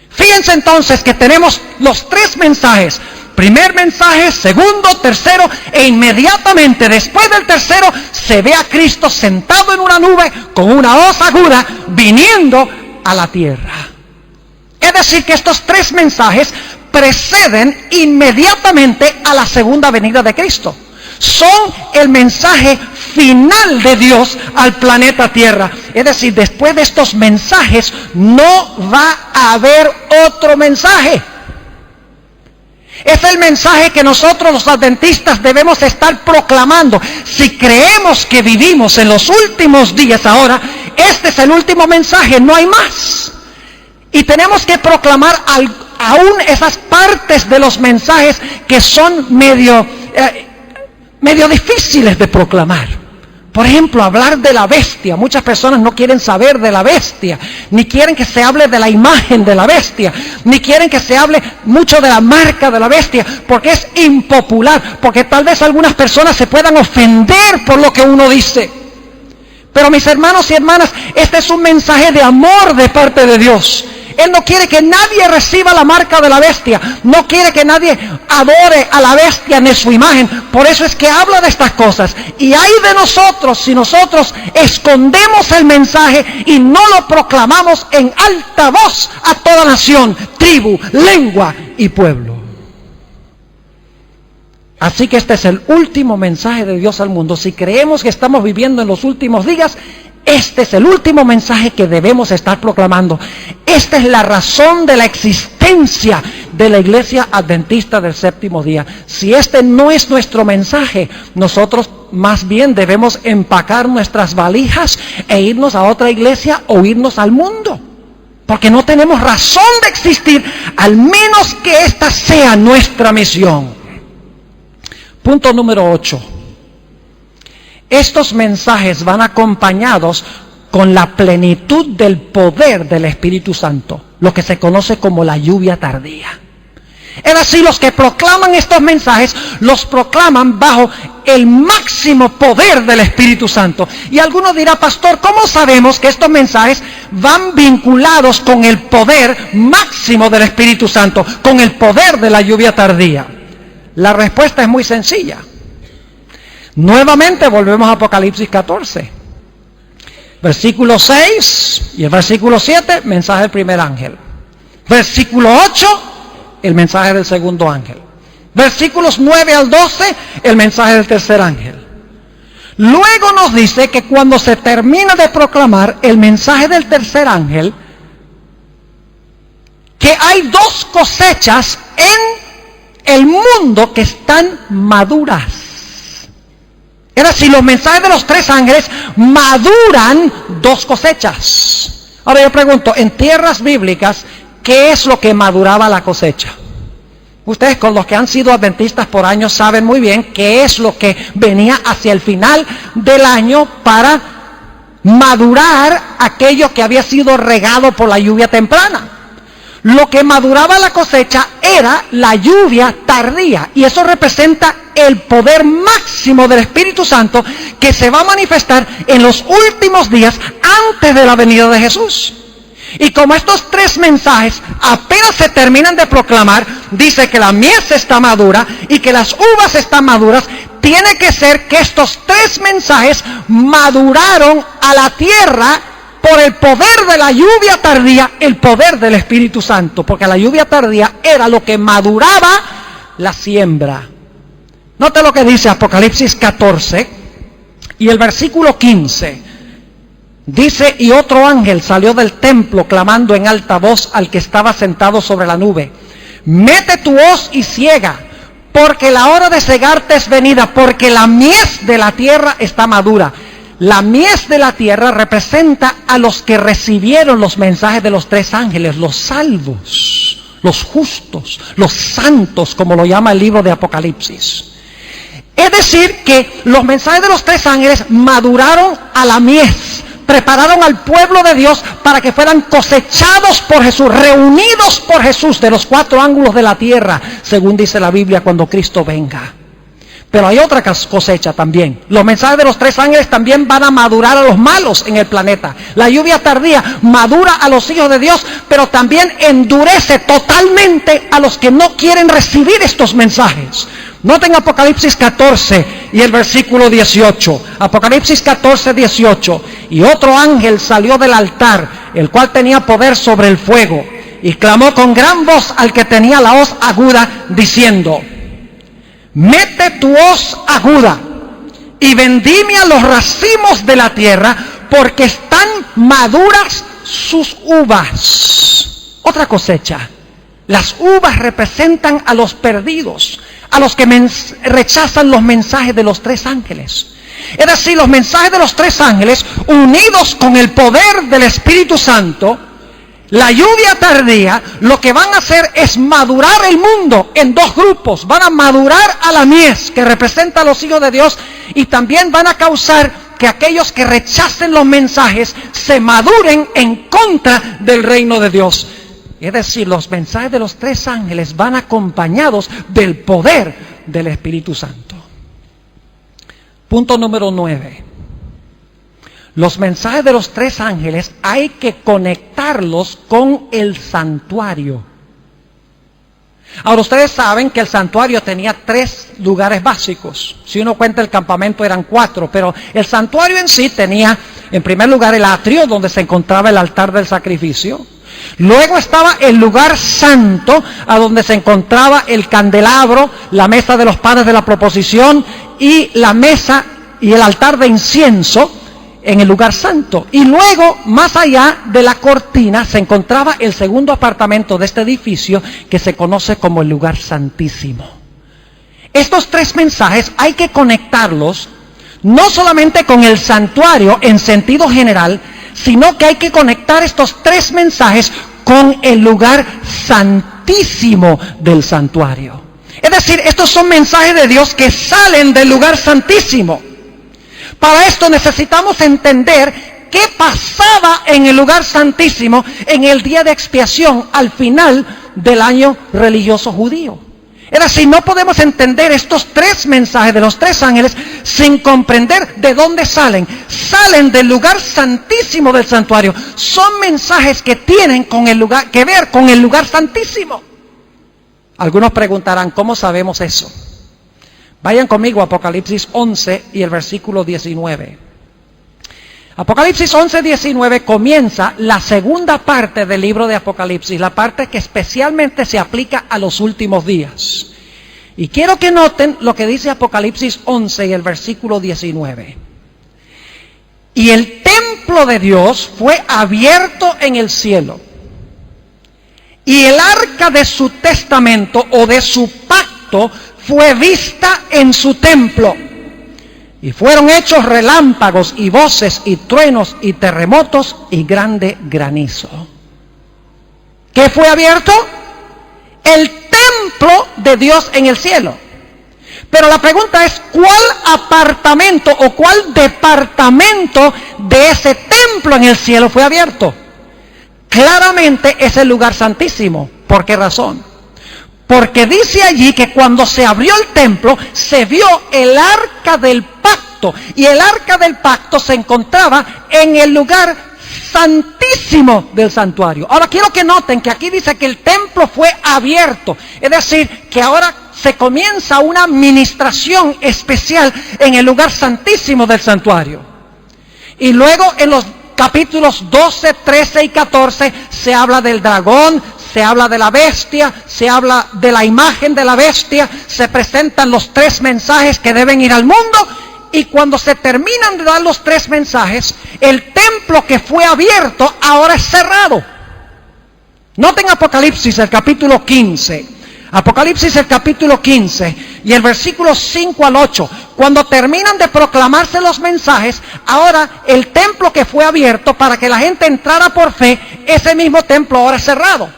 Fíjense entonces que tenemos los tres mensajes. Primer mensaje, segundo, tercero, e inmediatamente después del tercero se ve a Cristo sentado en una nube con una hoz aguda viniendo a la tierra. Es decir, que estos tres mensajes preceden inmediatamente a la segunda venida de Cristo. Son el mensaje final de Dios al planeta Tierra. Es decir, después de estos mensajes no va a haber otro mensaje. Es el mensaje que nosotros los adventistas debemos estar proclamando. Si creemos que vivimos en los últimos días ahora, este es el último mensaje, no hay más. Y tenemos que proclamar aún esas partes de los mensajes que son medio difíciles de proclamar. Por ejemplo, hablar de la bestia. Muchas personas no quieren saber de la bestia, ni quieren que se hable de la imagen de la bestia, ni quieren que se hable mucho de la marca de la bestia, porque es impopular, porque tal vez algunas personas se puedan ofender por lo que uno dice. Pero mis hermanos y hermanas, este es un mensaje de amor de parte de Dios. Él no quiere que nadie reciba la marca de la bestia. No quiere que nadie adore a la bestia ni su imagen. Por eso es que habla de estas cosas. Y hay de nosotros si nosotros escondemos el mensaje y no lo proclamamos en alta voz a toda nación, tribu, lengua y pueblo. Así que este es el último mensaje de Dios al mundo. Si creemos que estamos viviendo en los últimos días, este es el último mensaje que debemos estar proclamando. Esta es la razón de la existencia de la Iglesia Adventista del Séptimo Día. Si este no es nuestro mensaje, nosotros más bien debemos empacar nuestras valijas e irnos a otra iglesia o irnos al mundo. Porque no tenemos razón de existir, al menos que esta sea nuestra misión. Punto número 8. Estos mensajes van acompañados con la plenitud del poder del Espíritu Santo, lo que se conoce como la lluvia tardía. Es decir, los que proclaman estos mensajes, los proclaman bajo el máximo poder del Espíritu Santo. Y algunos dirán, pastor, ¿cómo sabemos que estos mensajes van vinculados con el poder máximo del Espíritu Santo, con el poder de la lluvia tardía? La respuesta es muy sencilla. Nuevamente volvemos a Apocalipsis 14. Versículo 6 y el versículo 7, mensaje del primer ángel. Versículo 8, el mensaje del segundo ángel. Versículos 9 al 12, el mensaje del tercer ángel. Luego nos dice que cuando se termina de proclamar el mensaje del tercer ángel, que hay dos cosechas en el mundo que están maduras. Es decir, los mensajes de los tres ángeles maduran dos cosechas. Ahora yo pregunto, en tierras bíblicas, ¿qué es lo que maduraba la cosecha? Ustedes, con los que han sido adventistas por años, saben muy bien qué es lo que venía hacia el final del año para madurar aquello que había sido regado por la lluvia temprana. Lo que maduraba la cosecha era la lluvia tardía, y eso representa el poder máximo del Espíritu Santo que se va a manifestar en los últimos días antes de la venida de Jesús. Y como estos tres mensajes apenas se terminan de proclamar, dice que la mies está madura y que las uvas están maduras, tiene que ser que estos tres mensajes maduraron a la tierra por el poder de la lluvia tardía, el poder del Espíritu Santo, porque la lluvia tardía era lo que maduraba la siembra. Note lo que dice Apocalipsis 14 y el versículo 15. Dice, y otro ángel salió del templo clamando en alta voz al que estaba sentado sobre la nube: mete tu hoz y ciega, porque la hora de cegarte es venida, porque la mies de la tierra está madura. La mies de la tierra representa a los que recibieron los mensajes de los tres ángeles, los salvos, los justos, los santos, como lo llama el libro de Apocalipsis. Es decir, que los mensajes de los tres ángeles maduraron a la mies, prepararon al pueblo de Dios para que fueran cosechados por Jesús, reunidos por Jesús de los cuatro ángulos de la tierra, según dice la Biblia, cuando Cristo venga. Pero hay otra cosecha también. Los mensajes de los tres ángeles también van a madurar a los malos en el planeta. La lluvia tardía madura a los hijos de Dios, pero también endurece totalmente a los que no quieren recibir estos mensajes. Noten Apocalipsis 14 y el versículo 18. Apocalipsis 14, 18. Y otro ángel salió del altar, el cual tenía poder sobre el fuego, y clamó con gran voz al que tenía la hoz aguda, diciendo: mete tu hoz aguda y vendimia los racimos de la tierra, porque están maduras sus uvas. Otra cosecha. Las uvas representan a los perdidos, a los que rechazan los mensajes de los tres ángeles. Es decir, los mensajes de los tres ángeles, unidos con el poder del Espíritu Santo, la lluvia tardía, lo que van a hacer es madurar el mundo en dos grupos. Van a madurar a la mies, que representa a los hijos de Dios, y también van a causar que aquellos que rechacen los mensajes se maduren en contra del reino de Dios. Es decir, los mensajes de los tres ángeles van acompañados del poder del Espíritu Santo. Punto número 9. Los mensajes de los tres ángeles hay que conectarlos con el santuario. Ahora, ustedes saben que el santuario tenía 3 lugares básicos. Si uno cuenta el campamento eran 4, pero el santuario en sí tenía, en primer lugar, el atrio donde se encontraba el altar del sacrificio. Luego estaba el lugar santo, a donde se encontraba el candelabro, la mesa de los panes de la proposición y la mesa y el altar de incienso en el lugar santo. Y luego, más allá de la cortina, se encontraba el segundo apartamento de este edificio, que se conoce como el lugar santísimo. Estos 3 mensajes hay que conectarlos no solamente con el santuario en sentido general, sino que hay que conectar estos 3 mensajes con el lugar santísimo del santuario. Es decir, estos son mensajes de Dios que salen del lugar santísimo. Para esto necesitamos entender qué pasaba en el lugar santísimo en el día de expiación al final del año religioso judío. Es decir, no podemos entender estos 3 mensajes de los 3 ángeles sin comprender de dónde salen. Salen del lugar santísimo del santuario. Son mensajes que tienen que ver con el lugar santísimo. Algunos preguntarán, ¿cómo sabemos eso? Vayan conmigo a Apocalipsis 11 y el versículo 19. Apocalipsis 11, 19 comienza la segunda parte del libro de Apocalipsis, la parte que especialmente se aplica a los últimos días. Y quiero que noten lo que dice Apocalipsis 11 y el versículo 19. Y el templo de Dios fue abierto en el cielo, y el arca de su testamento o de su pacto fue vista en su templo, y fueron hechos relámpagos y voces y truenos y terremotos y grande granizo. ¿Qué fue abierto? El templo de Dios en el cielo. Pero la pregunta es, ¿cuál apartamento o cuál departamento de ese templo en el cielo fue abierto? Claramente es el lugar santísimo. ¿Por qué razón? Porque dice allí que cuando se abrió el templo, se vio el arca del pacto. Y el arca del pacto se encontraba en el lugar santísimo del santuario. Ahora quiero que noten que aquí dice que el templo fue abierto. Es decir, que ahora se comienza una ministración especial en el lugar santísimo del santuario. Y luego en los capítulos 12, 13 y 14 se habla del dragón, se habla de la bestia, se habla de la imagen de la bestia, se presentan los 3 mensajes que deben ir al mundo, y cuando se terminan de dar los 3 mensajes, el templo que fue abierto ahora es cerrado. Noten Apocalipsis, el capítulo 15. Apocalipsis, el capítulo 15 y el versículo 5 al 8. Cuando terminan de proclamarse los mensajes, ahora el templo que fue abierto para que la gente entrara por fe, ese mismo templo ahora es cerrado.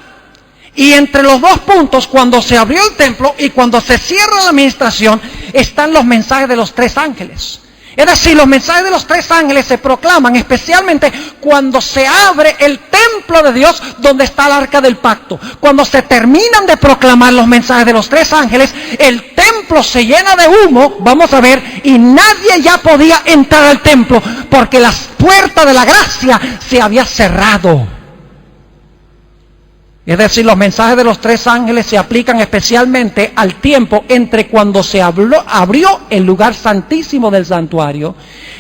Y entre los 2 puntos, cuando se abrió el templo y cuando se cierra la administración, están los mensajes de los 3 ángeles. Es decir, los mensajes de los 3 ángeles se proclaman especialmente cuando se abre el templo de Dios donde está el arca del pacto. Cuando se terminan de proclamar los mensajes de los 3 ángeles, el templo se llena de humo, vamos a ver, y nadie ya podía entrar al templo porque la puerta de la gracia se había cerrado. Es decir, los mensajes de los 3 ángeles se aplican especialmente al tiempo entre cuando se abrió el lugar santísimo del santuario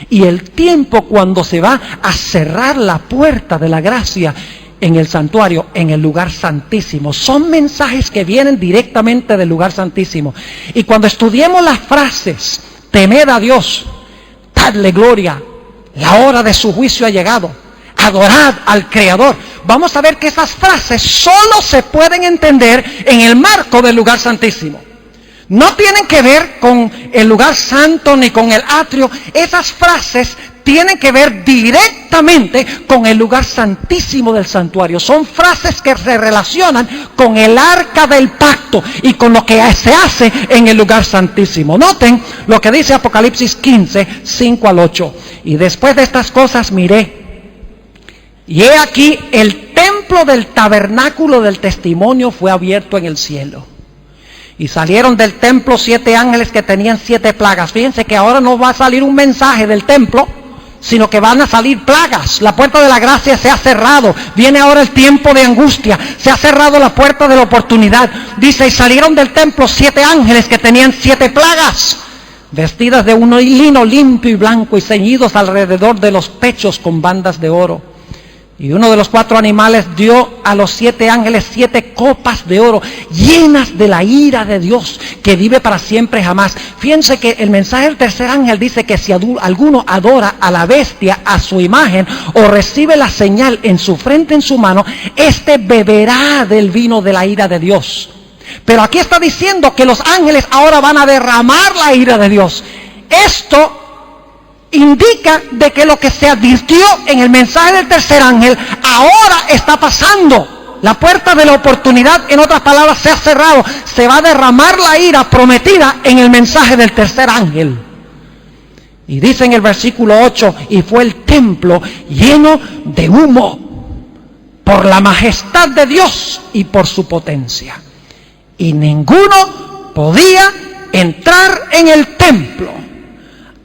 y el tiempo cuando se va a cerrar la puerta de la gracia en el santuario, en el lugar santísimo. Son mensajes que vienen directamente del lugar santísimo. Y cuando estudiemos las frases, temed a Dios, dadle gloria, la hora de su juicio ha llegado, adorad al Creador, vamos a ver que esas frases solo se pueden entender en el marco del lugar santísimo. No tienen que ver con el lugar santo ni con el atrio. Esas frases tienen que ver directamente con el lugar santísimo del santuario. Son frases que se relacionan con el arca del pacto y con lo que se hace en el lugar santísimo. Noten lo que dice Apocalipsis 15, 5 al 8. Y después de estas cosas miré, y he aquí el templo del tabernáculo del testimonio fue abierto en el cielo. Y salieron del templo 7 ángeles que tenían 7 plagas. Fíjense que ahora no va a salir un mensaje del templo, sino que van a salir plagas. La puerta de la gracia se ha cerrado. Viene ahora el tiempo de angustia. Se ha cerrado la puerta de la oportunidad. Dice, y salieron del templo 7 ángeles que tenían 7 plagas, vestidas de un lino limpio y blanco y ceñidos alrededor de los pechos con bandas de oro. Y uno de los 4 animales dio a los 7 ángeles 7 copas de oro, llenas de la ira de Dios, que vive para siempre jamás. Fíjense que el mensaje del tercer ángel dice que si alguno adora a la bestia, a su imagen, o recibe la señal en su frente, en su mano, éste beberá del vino de la ira de Dios. Pero aquí está diciendo que los ángeles ahora van a derramar la ira de Dios. Esto indica de que lo que se advirtió en el mensaje del tercer ángel ahora está pasando. La puerta de la oportunidad, en otras palabras, se ha cerrado. Se va a derramar la ira prometida en el mensaje del tercer ángel. Y dice en el versículo 8, y fue el templo lleno de humo por la majestad de Dios y por su potencia. Y ninguno podía entrar en el templo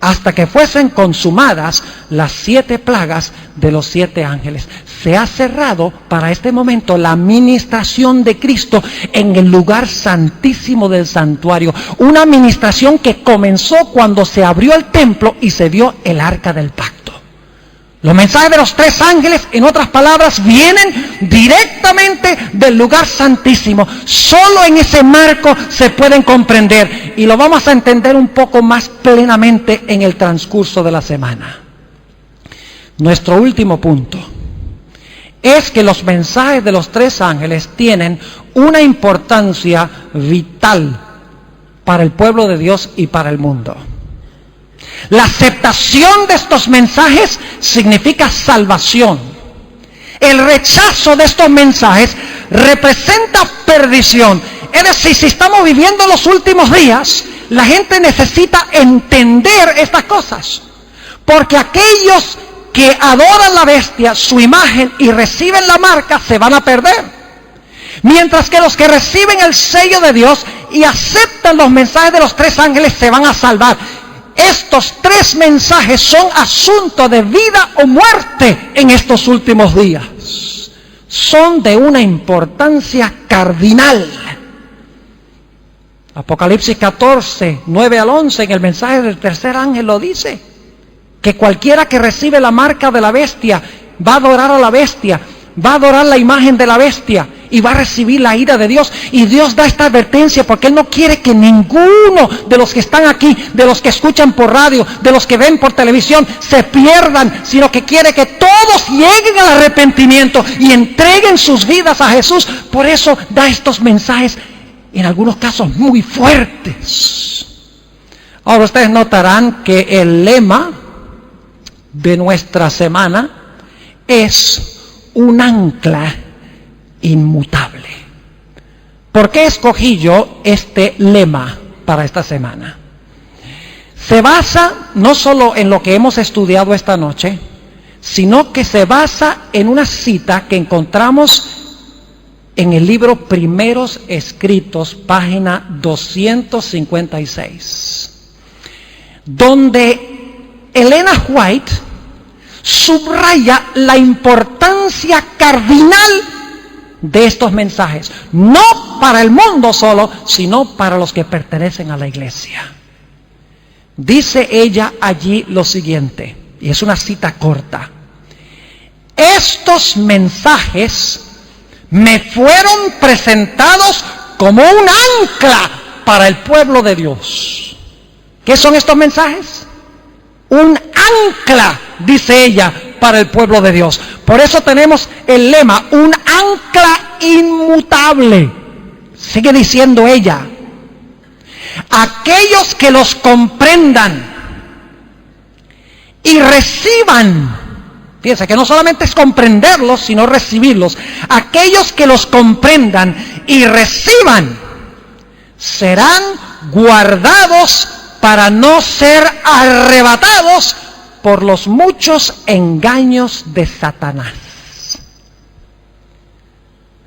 hasta que fuesen consumadas las 7 plagas de los 7 ángeles. Se ha cerrado para este momento la ministración de Cristo en el lugar santísimo del santuario. Una ministración que comenzó cuando se abrió el templo y se vio el arca del pacto. Los mensajes de los 3 ángeles, en otras palabras, vienen directamente del lugar santísimo. Solo en ese marco se pueden comprender, y lo vamos a entender un poco más plenamente en el transcurso de la semana. Nuestro último punto es que los mensajes de los 3 ángeles tienen una importancia vital para el pueblo de Dios y para el mundo. La aceptación de estos mensajes significa salvación. El rechazo de estos mensajes representa perdición. Es decir, si estamos viviendo los últimos días, la gente necesita entender estas cosas. Porque aquellos que adoran la bestia, su imagen, y reciben la marca, se van a perder. Mientras que los que reciben el sello de Dios y aceptan los mensajes de los 3 ángeles se van a salvar. Estos 3 mensajes son asunto de vida o muerte en estos últimos días. Son de una importancia cardinal. Apocalipsis 14, 9 al 11, en el mensaje del tercer ángel lo dice. Que cualquiera que recibe la marca de la bestia va a adorar a la bestia, va a adorar la imagen de la bestia y va a recibir la ira de Dios. Y Dios da esta advertencia porque Él no quiere que ninguno de los que están aquí, de los que escuchan por radio, de los que ven por televisión, se pierdan, sino que quiere que todos lleguen al arrepentimiento y entreguen sus vidas a Jesús. Por eso da estos mensajes, en algunos casos muy fuertes. Ahora ustedes notarán que el lema de nuestra semana es un ancla inmutable. ¿Por qué escogí yo este lema para esta semana? Se basa no solo en lo que hemos estudiado esta noche, sino que se basa en una cita que encontramos en el libro Primeros Escritos, página 256, donde Elena White subraya la importancia cardinal de estos mensajes, no para el mundo solo, sino para los que pertenecen a la iglesia. Dice ella allí lo siguiente, y es una cita corta: estos mensajes me fueron presentados como un ancla para el pueblo de Dios. ¿Qué son estos mensajes? Un ancla, dice ella, para el pueblo de Dios. Por eso tenemos el lema, un ancla inmutable. Sigue diciendo ella: aquellos que los comprendan y reciban. Fíjense que no solamente es comprenderlos, sino recibirlos. Aquellos que los comprendan y reciban serán guardados para no ser arrebatados por los muchos engaños de Satanás.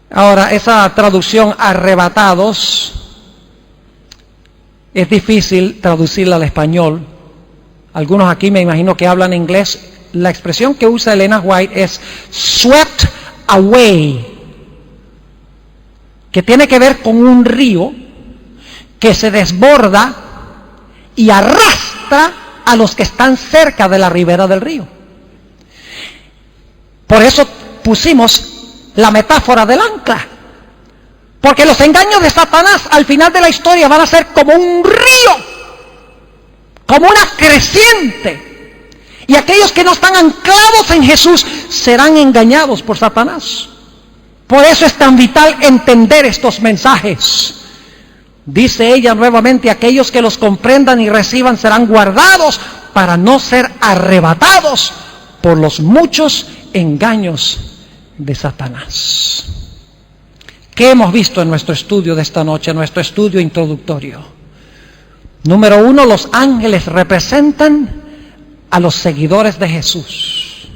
Ahora, esa traducción arrebatados es difícil traducirla al español. Algunos aquí me imagino que hablan inglés La expresión que usa Elena White es swept away, que tiene que ver con un río que se desborda y arrastra a los que están cerca de la ribera del río. Por eso pusimos la metáfora del ancla, porque los engaños de Satanás al final de la historia van a ser como un río, como una creciente, y aquellos que no están anclados en Jesús serán engañados por Satanás. Por eso es tan vital entender estos mensajes. Dice ella nuevamente, aquellos que los comprendan y reciban serán guardados para no ser arrebatados por los muchos engaños de Satanás. ¿Qué hemos visto en nuestro estudio de esta noche, en nuestro estudio introductorio? Número 1, los ángeles representan a los seguidores de Jesús.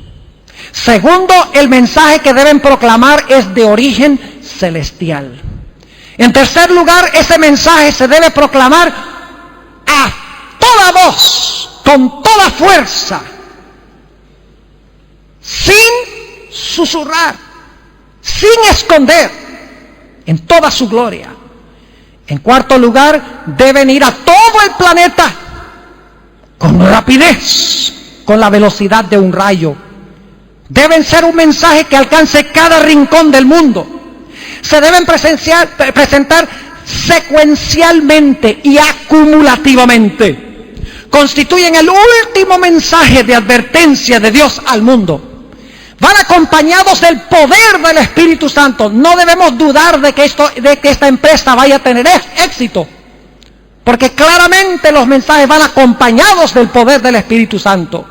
Segundo, el mensaje que deben proclamar es de origen celestial. En tercer lugar, ese mensaje se debe proclamar a toda voz, con toda fuerza, sin susurrar, sin esconder, en toda su gloria. En cuarto lugar, deben ir a todo el planeta con rapidez, con la velocidad de un rayo. Deben ser un mensaje que alcance cada rincón del mundo. Se deben presentar secuencialmente y acumulativamente. Constituyen el último mensaje de advertencia de Dios al mundo. Van acompañados del poder del Espíritu Santo. No debemos dudar de que esta empresa vaya a tener éxito, porque claramente los mensajes van acompañados del poder del Espíritu Santo.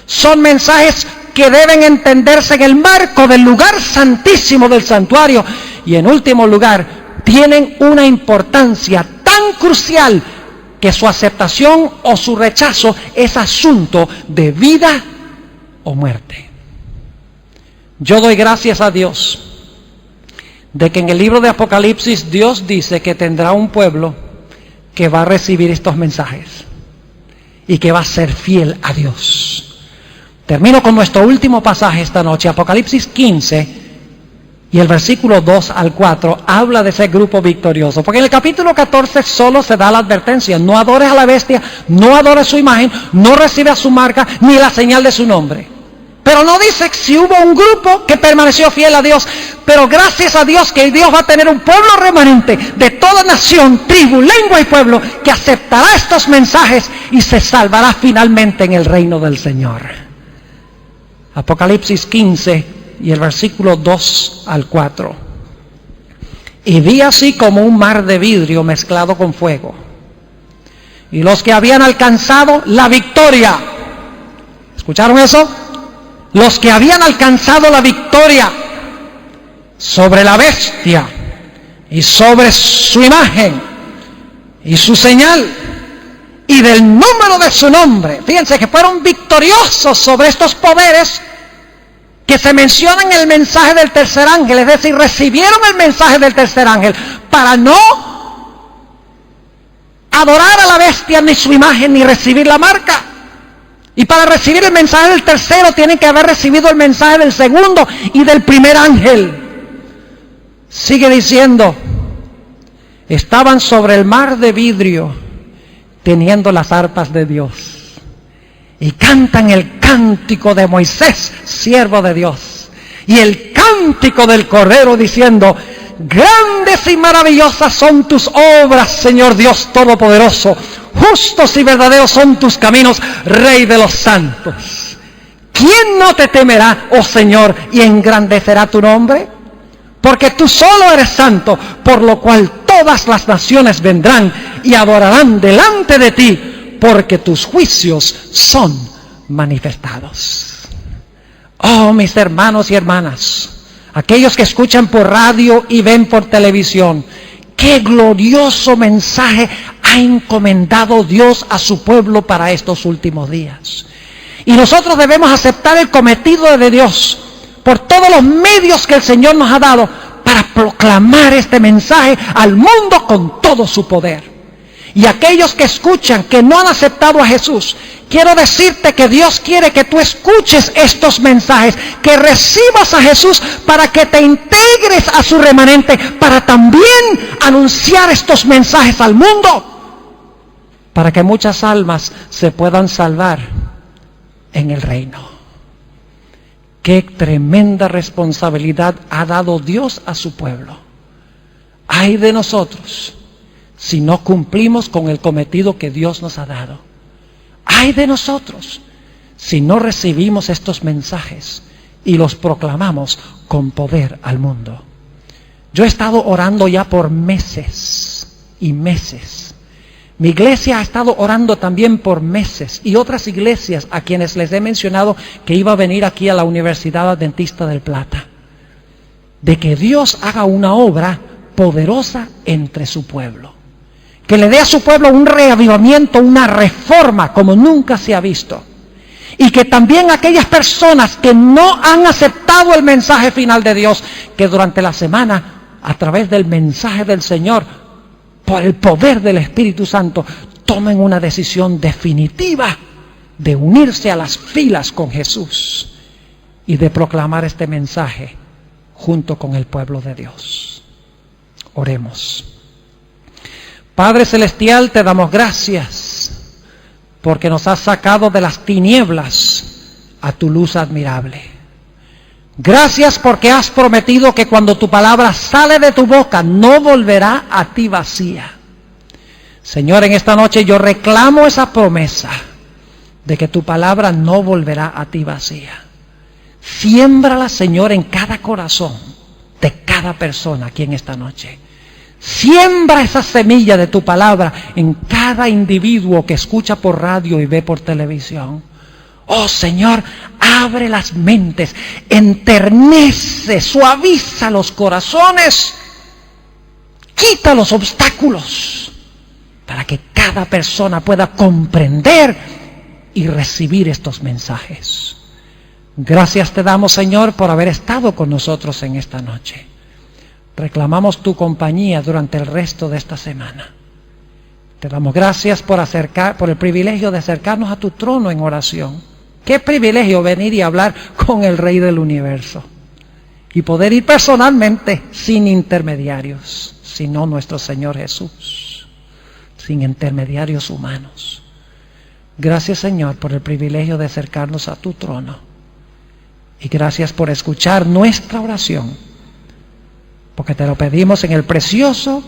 Son mensajes que deben entenderse en el marco del lugar santísimo del santuario. Y en último lugar, tienen una importancia tan crucial que su aceptación o su rechazo es asunto de vida o muerte. Yo doy gracias a Dios de que en el libro de Apocalipsis Dios dice que tendrá un pueblo que va a recibir estos mensajes y que va a ser fiel a Dios. Termino con nuestro último pasaje esta noche, Apocalipsis 15, y el versículo 2 al 4 habla de ese grupo victorioso. Porque en el capítulo 14 solo se da la advertencia: no adores a la bestia, no adores su imagen, no recibas su marca, ni la señal de su nombre. Pero no dice si hubo un grupo que permaneció fiel a Dios. Pero gracias a Dios que Dios va a tener un pueblo remanente de toda nación, tribu, lengua y pueblo que aceptará estos mensajes y se salvará finalmente en el reino del Señor. Apocalipsis 15 y el versículo 2 al 4. Y vi así como un mar de vidrio mezclado con fuego. Y los que habían alcanzado la victoria. ¿Escucharon eso? Los que habían alcanzado la victoria sobre la bestia y sobre su imagen y su señal y del número de su nombre. Fíjense que fueron victoriosos sobre estos poderes que se mencionan en el mensaje del tercer ángel. Es decir, recibieron el mensaje del tercer ángel para no adorar a la bestia ni su imagen ni recibir la marca. Y para recibir el mensaje del tercero tienen que haber recibido el mensaje del segundo y del primer ángel. Sigue diciendo: estaban sobre el mar de vidrio teniendo las arpas de Dios y cantan el cántico de Moisés, siervo de Dios, y el cántico del Cordero, diciendo: grandes y maravillosas son tus obras, Señor Dios Todopoderoso. Justos y verdaderos son tus caminos, Rey de los santos. ¿Quién no te temerá, oh Señor, y engrandecerá tu nombre? Porque tú solo eres santo, por lo cual todas las naciones vendrán y adorarán delante de ti, porque tus juicios son manifestados. Oh, mis hermanos y hermanas, aquellos que escuchan por radio y ven por televisión, qué glorioso mensaje ha encomendado Dios a su pueblo para estos últimos días. Y nosotros debemos aceptar el cometido de Dios por todos los medios que el Señor nos ha dado para proclamar este mensaje al mundo con todo su poder. Y aquellos que escuchan, que no han aceptado a Jesús, quiero decirte que Dios quiere que tú escuches estos mensajes, que recibas a Jesús para que te integres a su remanente, para también anunciar estos mensajes al mundo, para que muchas almas se puedan salvar en el reino. Qué tremenda responsabilidad ha dado Dios a su pueblo. Ay de nosotros si no cumplimos con el cometido que Dios nos ha dado. Ay de nosotros si no recibimos estos mensajes y los proclamamos con poder al mundo. Yo he estado orando ya por meses y meses. Mi iglesia ha estado orando también por meses, y otras iglesias a quienes les he mencionado que iba a venir aquí a la Universidad Adventista del Plata, de que Dios haga una obra poderosa entre su pueblo, que le dé a su pueblo un reavivamiento, una reforma como nunca se ha visto, y que también aquellas personas que no han aceptado el mensaje final de Dios, que durante la semana, a través del mensaje del Señor, por el poder del Espíritu Santo, tomen una decisión definitiva de unirse a las filas con Jesús y de proclamar este mensaje junto con el pueblo de Dios. Oremos. Padre Celestial, te damos gracias porque nos has sacado de las tinieblas a tu luz admirable. Gracias porque has prometido que cuando tu palabra sale de tu boca no volverá a ti vacía. Señor, en esta noche yo reclamo esa promesa de que tu palabra no volverá a ti vacía. Siémbrala, Señor, en cada corazón de cada persona aquí en esta noche. Siembra esa semilla de tu palabra en cada individuo que escucha por radio y ve por televisión. Oh Señor, abre las mentes, enternece, suaviza los corazones, quita los obstáculos para que cada persona pueda comprender y recibir estos mensajes. Gracias te damos, Señor, por haber estado con nosotros en esta noche. Reclamamos tu compañía durante el resto de esta semana. Te damos gracias por el privilegio de acercarnos a tu trono en oración. Qué privilegio venir y hablar con el Rey del Universo y poder ir personalmente sin intermediarios, sino nuestro Señor Jesús, sin intermediarios humanos. Gracias, Señor, por el privilegio de acercarnos a tu trono, y gracias por escuchar nuestra oración, porque te lo pedimos en el precioso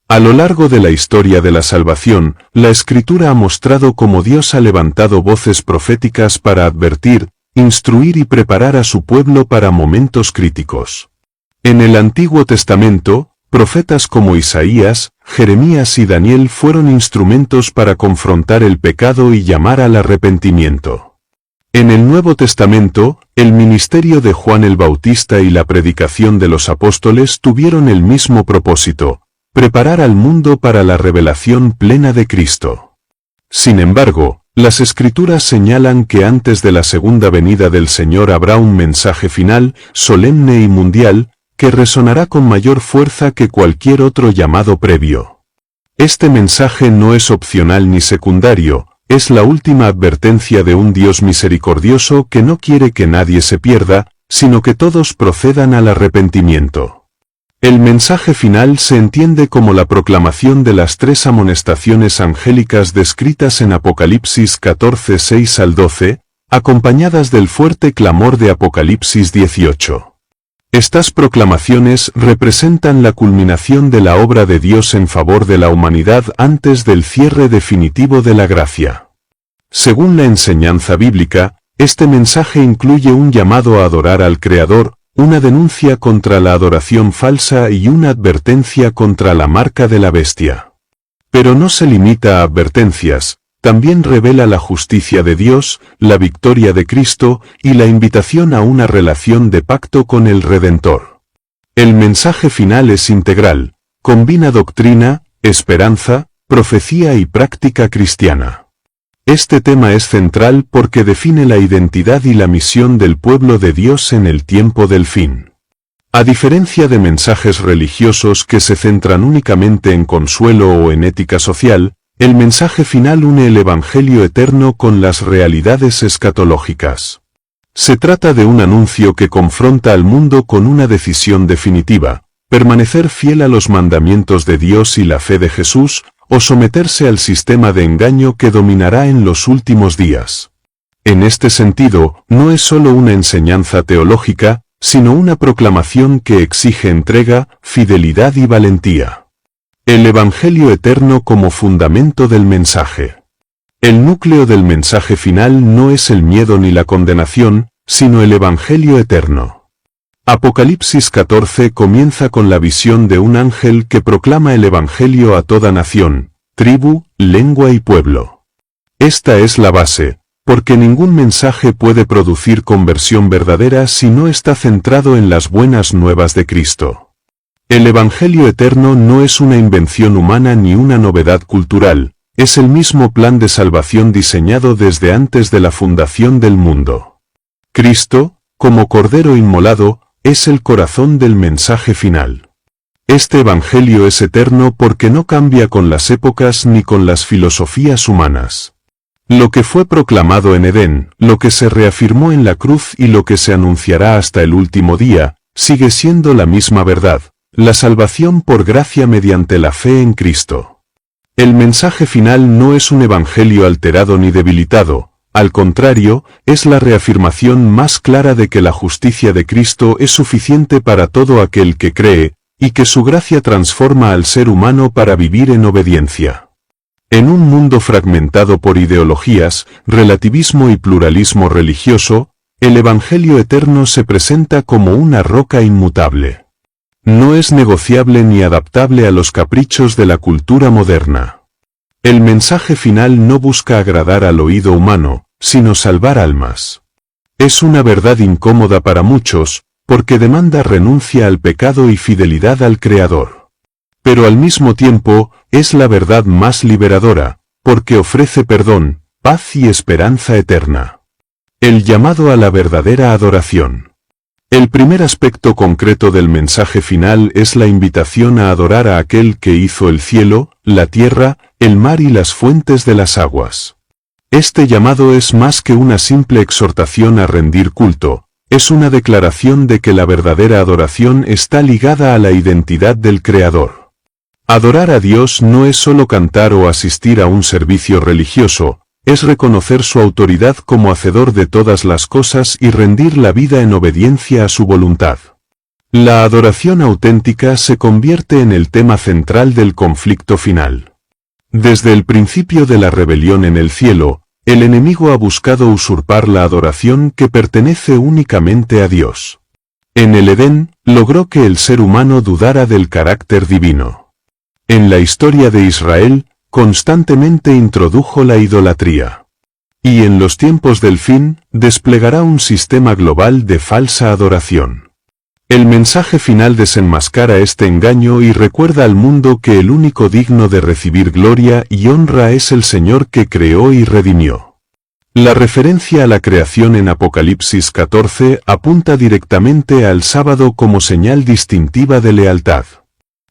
A lo largo de la historia de la salvación, la Escritura ha mostrado cómo Dios ha levantado voces proféticas para advertir, instruir y preparar a su pueblo para momentos críticos. En el Antiguo Testamento, profetas como Isaías, Jeremías y Daniel fueron instrumentos para confrontar el pecado y llamar al arrepentimiento. En el Nuevo Testamento, el ministerio de Juan el Bautista y la predicación de los apóstoles tuvieron el mismo propósito: preparar al mundo para la revelación plena de Cristo. Sin embargo, las Escrituras señalan que antes de la segunda venida del Señor habrá un mensaje final, solemne y mundial, que resonará con mayor fuerza que cualquier otro llamado previo. Este mensaje no es opcional ni secundario, es la última advertencia de un Dios misericordioso que no quiere que nadie se pierda, sino que todos procedan al arrepentimiento. El mensaje final se entiende como la proclamación de las 3 amonestaciones angélicas descritas en Apocalipsis 14, 6 al 12, acompañadas del fuerte clamor de Apocalipsis 18. Estas proclamaciones representan la culminación de la obra de Dios en favor de la humanidad antes del cierre definitivo de la gracia. Según la enseñanza bíblica, este mensaje incluye un llamado a adorar al Creador, una denuncia contra la adoración falsa y una advertencia contra la marca de la bestia. Pero no se limita a advertencias, también revela la justicia de Dios, la victoria de Cristo y la invitación a una relación de pacto con el Redentor. El mensaje final es integral, combina doctrina, esperanza, profecía y práctica cristiana. Este tema es central porque define la identidad y la misión del pueblo de Dios en el tiempo del fin. A diferencia de mensajes religiosos que se centran únicamente en consuelo o en ética social, el mensaje final une el Evangelio eterno con las realidades escatológicas. Se trata de un anuncio que confronta al mundo con una decisión definitiva: permanecer fiel a los mandamientos de Dios y la fe de Jesús, o someterse al sistema de engaño que dominará en los últimos días. En este sentido, no es solo una enseñanza teológica, sino una proclamación que exige entrega, fidelidad y valentía. El Evangelio eterno como fundamento del mensaje. El núcleo del mensaje final no es el miedo ni la condenación, sino el Evangelio eterno. Apocalipsis 14 comienza con la visión de un ángel que proclama el Evangelio a toda nación, tribu, lengua y pueblo. Esta es la base, porque ningún mensaje puede producir conversión verdadera si no está centrado en las buenas nuevas de Cristo. El Evangelio eterno no es una invención humana ni una novedad cultural, es el mismo plan de salvación diseñado desde antes de la fundación del mundo. Cristo, como Cordero inmolado, es el corazón del mensaje final. Este Evangelio es eterno porque no cambia con las épocas ni con las filosofías humanas. Lo que fue proclamado en Edén, lo que se reafirmó en la cruz y lo que se anunciará hasta el último día, sigue siendo la misma verdad: la salvación por gracia mediante la fe en Cristo. El mensaje final no es un evangelio alterado ni debilitado, al contrario, es la reafirmación más clara de que la justicia de Cristo es suficiente para todo aquel que cree, y que su gracia transforma al ser humano para vivir en obediencia. En un mundo fragmentado por ideologías, relativismo y pluralismo religioso, el Evangelio eterno se presenta como una roca inmutable. No es negociable ni adaptable a los caprichos de la cultura moderna. El mensaje final no busca agradar al oído humano, sino salvar almas. Es una verdad incómoda para muchos, porque demanda renuncia al pecado y fidelidad al Creador. Pero al mismo tiempo, es la verdad más liberadora, porque ofrece perdón, paz y esperanza eterna. El llamado a la verdadera adoración. El primer aspecto concreto del mensaje final es la invitación a adorar a aquel que hizo el cielo, la tierra, el mar y las fuentes de las aguas. Este llamado es más que una simple exhortación a rendir culto, es una declaración de que la verdadera adoración está ligada a la identidad del Creador. Adorar a Dios no es solo cantar o asistir a un servicio religioso, es reconocer su autoridad como hacedor de todas las cosas y rendir la vida en obediencia a su voluntad. La adoración auténtica se convierte en el tema central del conflicto final. Desde el principio de la rebelión en el cielo, el enemigo ha buscado usurpar la adoración que pertenece únicamente a Dios. En el Edén, logró que el ser humano dudara del carácter divino. En la historia de Israel, constantemente introdujo la idolatría. Y en los tiempos del fin, desplegará un sistema global de falsa adoración. El mensaje final desenmascara este engaño y recuerda al mundo que el único digno de recibir gloria y honra es el Señor que creó y redimió. La referencia a la creación en Apocalipsis 14 apunta directamente al sábado como señal distintiva de lealtad.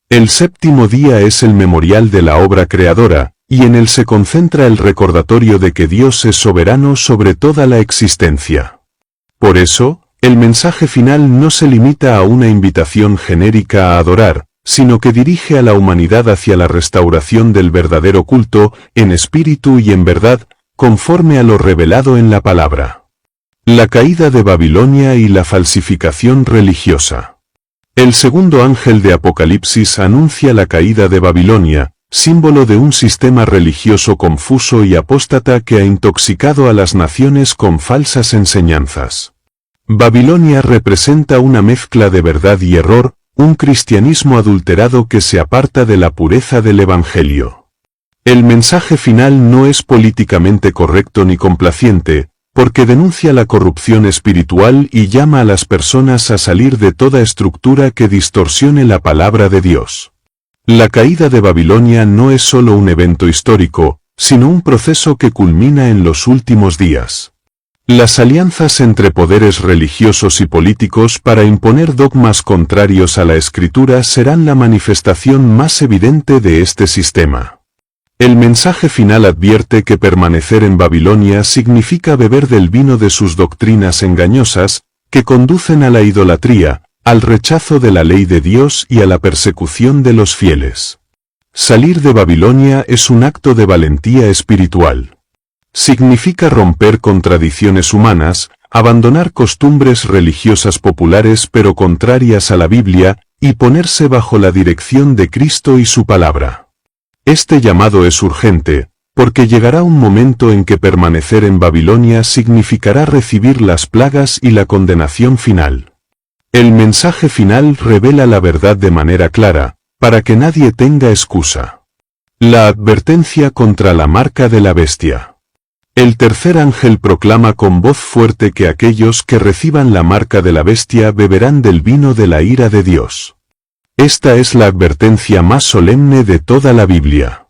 El séptimo día es el memorial de la obra creadora, y en él se concentra el recordatorio de que Dios es soberano sobre toda la existencia. Por eso, el mensaje final no se limita a una invitación genérica a adorar, sino que dirige a la humanidad hacia la restauración del verdadero culto, en espíritu y en verdad, conforme a lo revelado en la palabra. La caída de Babilonia y la falsificación religiosa. El segundo ángel de Apocalipsis anuncia la caída de Babilonia, símbolo de un sistema religioso confuso y apóstata que ha intoxicado a las naciones con falsas enseñanzas. Babilonia representa una mezcla de verdad y error, un cristianismo adulterado que se aparta de la pureza del Evangelio. El mensaje final no es políticamente correcto ni complaciente, porque denuncia la corrupción espiritual y llama a las personas a salir de toda estructura que distorsione la palabra de Dios. La caída de Babilonia no es solo un evento histórico, sino un proceso que culmina en los últimos días. Las alianzas entre poderes religiosos y políticos para imponer dogmas contrarios a la Escritura serán la manifestación más evidente de este sistema. El mensaje final advierte que permanecer en Babilonia significa beber del vino de sus doctrinas engañosas, que conducen a la idolatría, al rechazo de la ley de Dios y a la persecución de los fieles. Salir de Babilonia es un acto de valentía espiritual. Significa romper con tradiciones humanas, abandonar costumbres religiosas populares pero contrarias a la Biblia, y ponerse bajo la dirección de Cristo y su palabra. Este llamado es urgente, porque llegará un momento en que permanecer en Babilonia significará recibir las plagas y la condenación final. El mensaje final revela la verdad de manera clara, para que nadie tenga excusa. La advertencia contra la marca de la bestia. El tercer ángel proclama con voz fuerte que aquellos que reciban la marca de la bestia beberán del vino de la ira de Dios. Esta es la advertencia más solemne de toda la Biblia.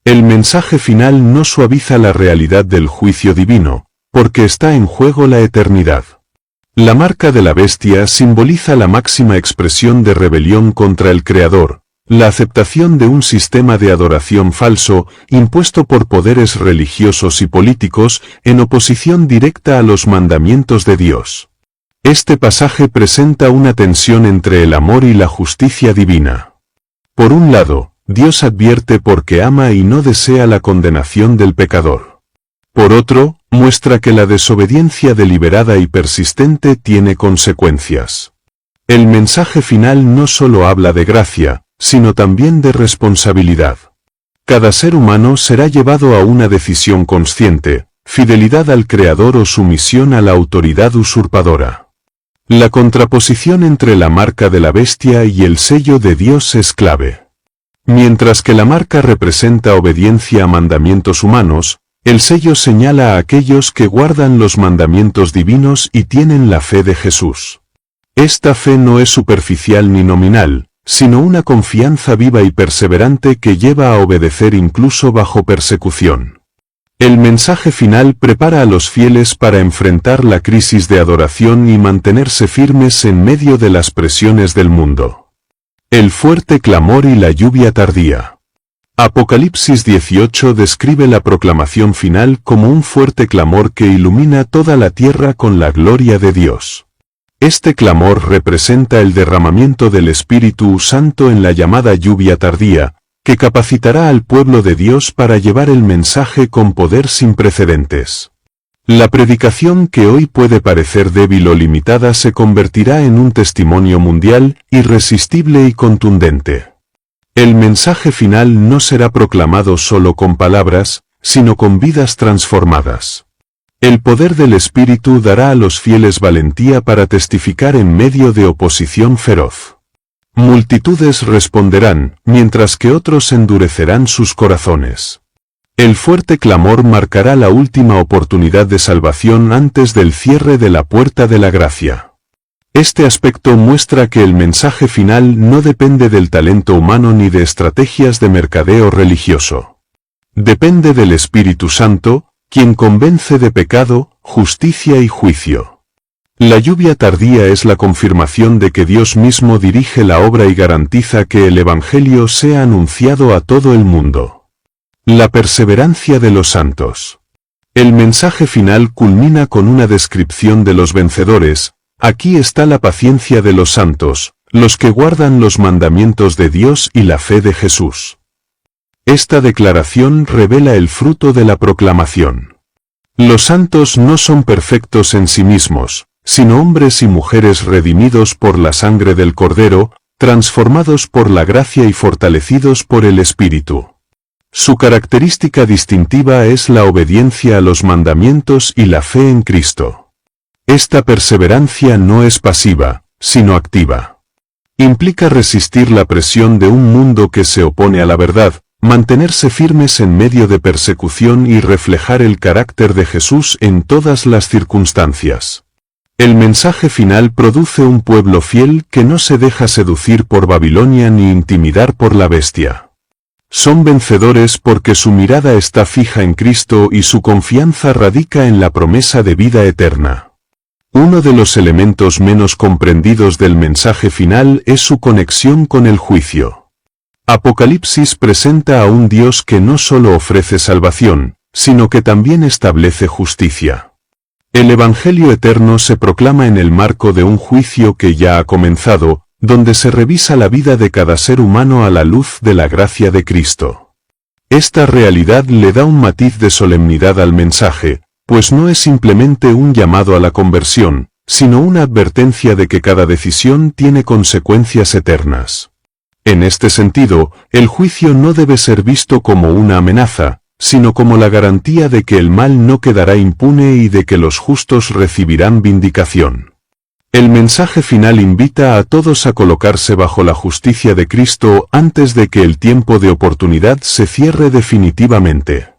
El mensaje final no suaviza la realidad del juicio divino, porque está en juego la eternidad. La marca de la bestia simboliza la máxima expresión de rebelión contra el Creador, la aceptación de un sistema de adoración falso, impuesto por poderes religiosos y políticos, en oposición directa a los mandamientos de Dios. Este pasaje presenta una tensión entre el amor y la justicia divina. Por un lado, Dios advierte porque ama y no desea la condenación del pecador. Por otro, muestra que la desobediencia deliberada y persistente tiene consecuencias. El mensaje final no solo habla de gracia, sino también de responsabilidad. Cada ser humano será llevado a una decisión consciente, fidelidad al Creador o sumisión a la autoridad usurpadora. La contraposición entre la marca de la bestia y el sello de Dios es clave. Mientras que la marca representa obediencia a mandamientos humanos, el sello señala a aquellos que guardan los mandamientos divinos y tienen la fe de Jesús. Esta fe no es superficial ni nominal, sino una confianza viva y perseverante que lleva a obedecer incluso bajo persecución. El mensaje final prepara a los fieles para enfrentar la crisis de adoración y mantenerse firmes en medio de las presiones del mundo. El fuerte clamor y la lluvia tardía. Apocalipsis 18 describe la proclamación final como un fuerte clamor que ilumina toda la tierra con la gloria de Dios. Este clamor representa el derramamiento del Espíritu Santo en la llamada lluvia tardía, que capacitará al pueblo de Dios para llevar el mensaje con poder sin precedentes. La predicación que hoy puede parecer débil o limitada se convertirá en un testimonio mundial, irresistible y contundente. El mensaje final no será proclamado solo con palabras, sino con vidas transformadas. El poder del Espíritu dará a los fieles valentía para testificar en medio de oposición feroz. Multitudes responderán, mientras que otros endurecerán sus corazones. El fuerte clamor marcará la última oportunidad de salvación antes del cierre de la puerta de la gracia. Este aspecto muestra que el mensaje final no depende del talento humano ni de estrategias de mercadeo religioso. Depende del Espíritu Santo, quien convence de pecado, justicia y juicio. La lluvia tardía es la confirmación de que Dios mismo dirige la obra y garantiza que el Evangelio sea anunciado a todo el mundo. La perseverancia de los santos. El mensaje final culmina con una descripción de los vencedores. Aquí está la paciencia de los santos, los que guardan los mandamientos de Dios y la fe de Jesús. Esta declaración revela el fruto de la proclamación. Los santos no son perfectos en sí mismos, sino hombres y mujeres redimidos por la sangre del Cordero, transformados por la gracia y fortalecidos por el Espíritu. Su característica distintiva es la obediencia a los mandamientos y la fe en Cristo. Esta perseverancia no es pasiva, sino activa. Implica resistir la presión de un mundo que se opone a la verdad, mantenerse firmes en medio de persecución y reflejar el carácter de Jesús en todas las circunstancias. El mensaje final produce un pueblo fiel que no se deja seducir por Babilonia ni intimidar por la bestia. Son vencedores porque su mirada está fija en Cristo y su confianza radica en la promesa de vida eterna. Uno de los elementos menos comprendidos del mensaje final es su conexión con el juicio. Apocalipsis presenta a un Dios que no solo ofrece salvación, sino que también establece justicia. El Evangelio eterno se proclama en el marco de un juicio que ya ha comenzado, donde se revisa la vida de cada ser humano a la luz de la gracia de Cristo. Esta realidad le da un matiz de solemnidad al mensaje, pues no es simplemente un llamado a la conversión, sino una advertencia de que cada decisión tiene consecuencias eternas. En este sentido, el juicio no debe ser visto como una amenaza, sino como la garantía de que el mal no quedará impune y de que los justos recibirán vindicación. El mensaje final invita a todos a colocarse bajo la justicia de Cristo antes de que el tiempo de oportunidad se cierre definitivamente.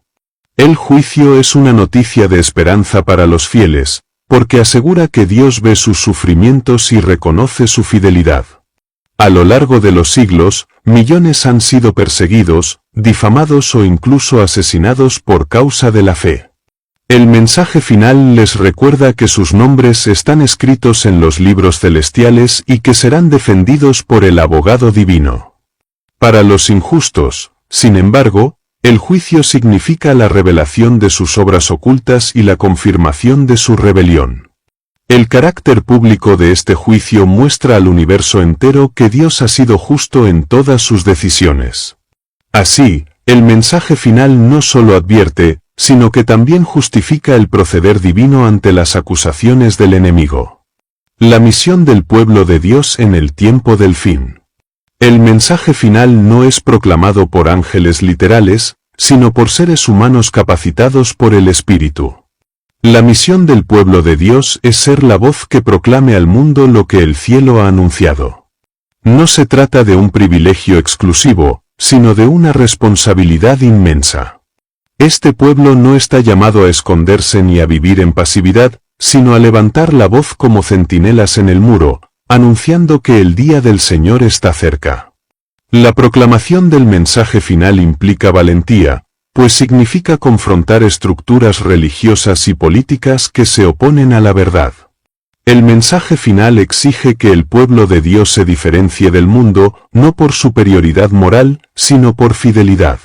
El juicio es una noticia de esperanza para los fieles, porque asegura que Dios ve sus sufrimientos y reconoce su fidelidad. A lo largo de los siglos, millones han sido perseguidos, difamados o incluso asesinados por causa de la fe. El mensaje final les recuerda que sus nombres están escritos en los libros celestiales y que serán defendidos por el abogado divino. Para los injustos, sin embargo, el juicio significa la revelación de sus obras ocultas y la confirmación de su rebelión. El carácter público de este juicio muestra al universo entero que Dios ha sido justo en todas sus decisiones. Así, el mensaje final no solo advierte, sino que también justifica el proceder divino ante las acusaciones del enemigo. La misión del pueblo de Dios en el tiempo del fin. El mensaje final no es proclamado por ángeles literales, sino por seres humanos capacitados por el Espíritu. La misión del pueblo de Dios es ser la voz que proclame al mundo lo que el cielo ha anunciado. No se trata de un privilegio exclusivo, sino de una responsabilidad inmensa. Este pueblo no está llamado a esconderse ni a vivir en pasividad, sino a levantar la voz como centinelas en el muro, anunciando que el día del Señor está cerca. La proclamación del mensaje final implica valentía, pues significa confrontar estructuras religiosas y políticas que se oponen a la verdad. El mensaje final exige que el pueblo de Dios se diferencie del mundo, no por superioridad moral, sino por fidelidad.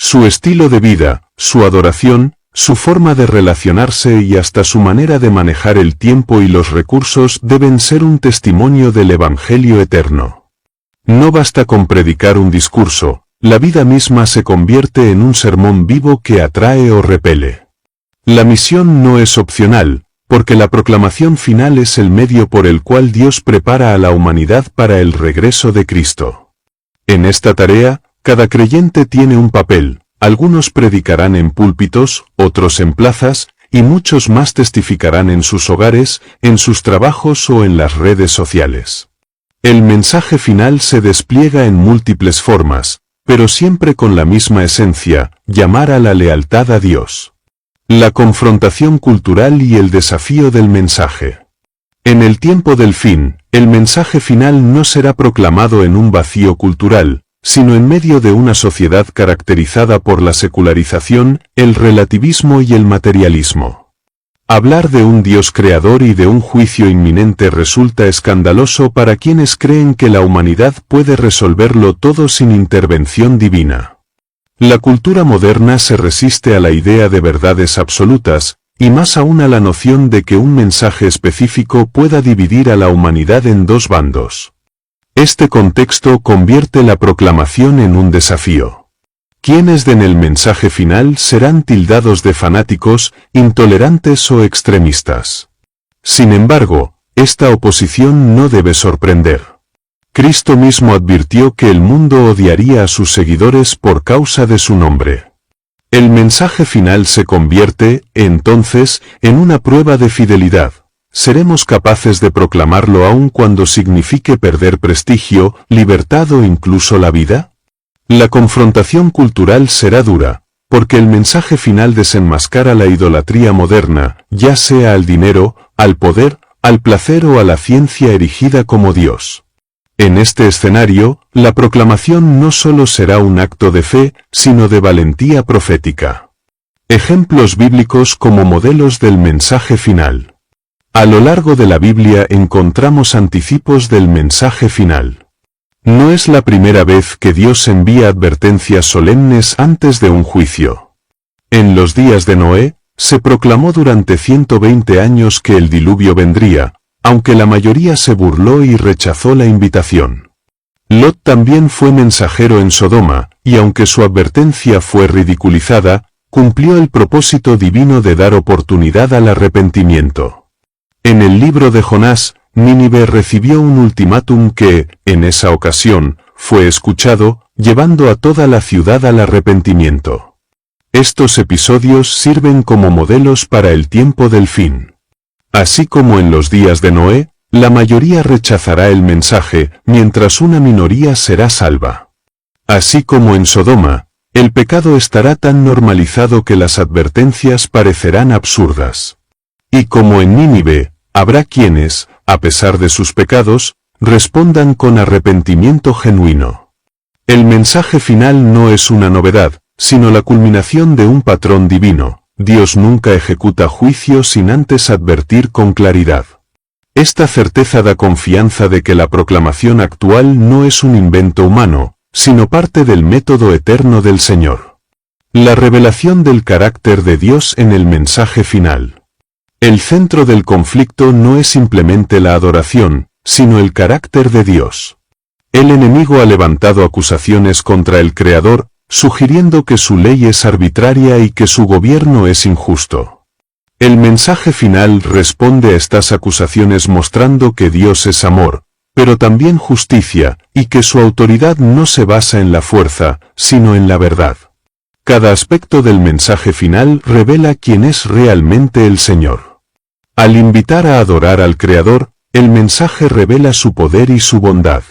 Su estilo de vida, su adoración, su forma de relacionarse y hasta su manera de manejar el tiempo y los recursos deben ser un testimonio del Evangelio eterno. No basta con predicar un discurso, la vida misma se convierte en un sermón vivo que atrae o repele. La misión no es opcional, porque la proclamación final es el medio por el cual Dios prepara a la humanidad para el regreso de Cristo. En esta tarea, cada creyente tiene un papel, algunos predicarán en púlpitos, otros en plazas, y muchos más testificarán en sus hogares, en sus trabajos o en las redes sociales. El mensaje final se despliega en múltiples formas, pero siempre con la misma esencia, llamar a la lealtad a Dios. La confrontación cultural y el desafío del mensaje. En el tiempo del fin, el mensaje final no será proclamado en un vacío cultural, sino en medio de una sociedad caracterizada por la secularización, el relativismo y el materialismo. Hablar de un Dios creador y de un juicio inminente resulta escandaloso para quienes creen que la humanidad puede resolverlo todo sin intervención divina. La cultura moderna se resiste a la idea de verdades absolutas, y más aún a la noción de que un mensaje específico pueda dividir a la humanidad en dos bandos. Este contexto convierte la proclamación en un desafío. Quienes den el mensaje final serán tildados de fanáticos, intolerantes o extremistas. Sin embargo, esta oposición no debe sorprender. Cristo mismo advirtió que el mundo odiaría a sus seguidores por causa de su nombre. El mensaje final se convierte, entonces, en una prueba de fidelidad. ¿Seremos capaces de proclamarlo aun cuando signifique perder prestigio, libertad o incluso la vida? La confrontación cultural será dura, porque el mensaje final desenmascara la idolatría moderna, ya sea al dinero, al poder, al placer o a la ciencia erigida como Dios. En este escenario, la proclamación no solo será un acto de fe, sino de valentía profética. Ejemplos bíblicos como modelos del mensaje final. A lo largo de la Biblia encontramos anticipos del mensaje final. No es la primera vez que Dios envía advertencias solemnes antes de un juicio. En los días de Noé, se proclamó durante 120 años que el diluvio vendría, aunque la mayoría se burló y rechazó la invitación. Lot también fue mensajero en Sodoma, y aunque su advertencia fue ridiculizada, cumplió el propósito divino de dar oportunidad al arrepentimiento. En el libro de Jonás, Nínive recibió un ultimátum que, en esa ocasión, fue escuchado, llevando a toda la ciudad al arrepentimiento. Estos episodios sirven como modelos para el tiempo del fin. Así como en los días de Noé, la mayoría rechazará el mensaje, mientras una minoría será salva. Así como en Sodoma, el pecado estará tan normalizado que las advertencias parecerán absurdas. Y como en Nínive, habrá quienes, a pesar de sus pecados, respondan con arrepentimiento genuino. El mensaje final no es una novedad, sino la culminación de un patrón divino. Dios nunca ejecuta juicio sin antes advertir con claridad. Esta certeza da confianza de que la proclamación actual no es un invento humano, sino parte del método eterno del Señor. La revelación del carácter de Dios en el mensaje final. El centro del conflicto no es simplemente la adoración, sino el carácter de Dios. El enemigo ha levantado acusaciones contra el Creador, sugiriendo que su ley es arbitraria y que su gobierno es injusto. El mensaje final responde a estas acusaciones mostrando que Dios es amor, pero también justicia, y que su autoridad no se basa en la fuerza, sino en la verdad. Cada aspecto del mensaje final revela quién es realmente el Señor. Al invitar a adorar al Creador, el mensaje revela su poder y su bondad.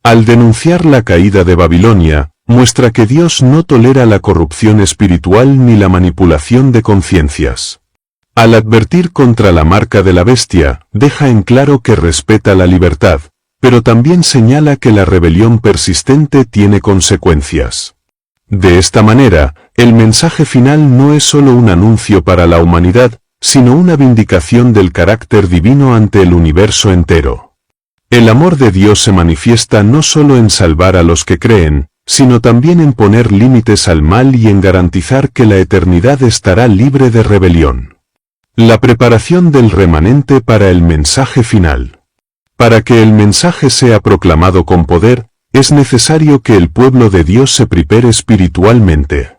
Al denunciar la caída de Babilonia, muestra que Dios no tolera la corrupción espiritual ni la manipulación de conciencias. Al advertir contra la marca de la bestia, deja en claro que respeta la libertad, pero también señala que la rebelión persistente tiene consecuencias. De esta manera, el mensaje final no es solo un anuncio para la humanidad, sino una vindicación del carácter divino ante el universo entero. El amor de Dios se manifiesta no solo en salvar a los que creen, sino también en poner límites al mal y en garantizar que la eternidad estará libre de rebelión. La preparación del remanente para el mensaje final. Para que el mensaje sea proclamado con poder, es necesario que el pueblo de Dios se prepare espiritualmente.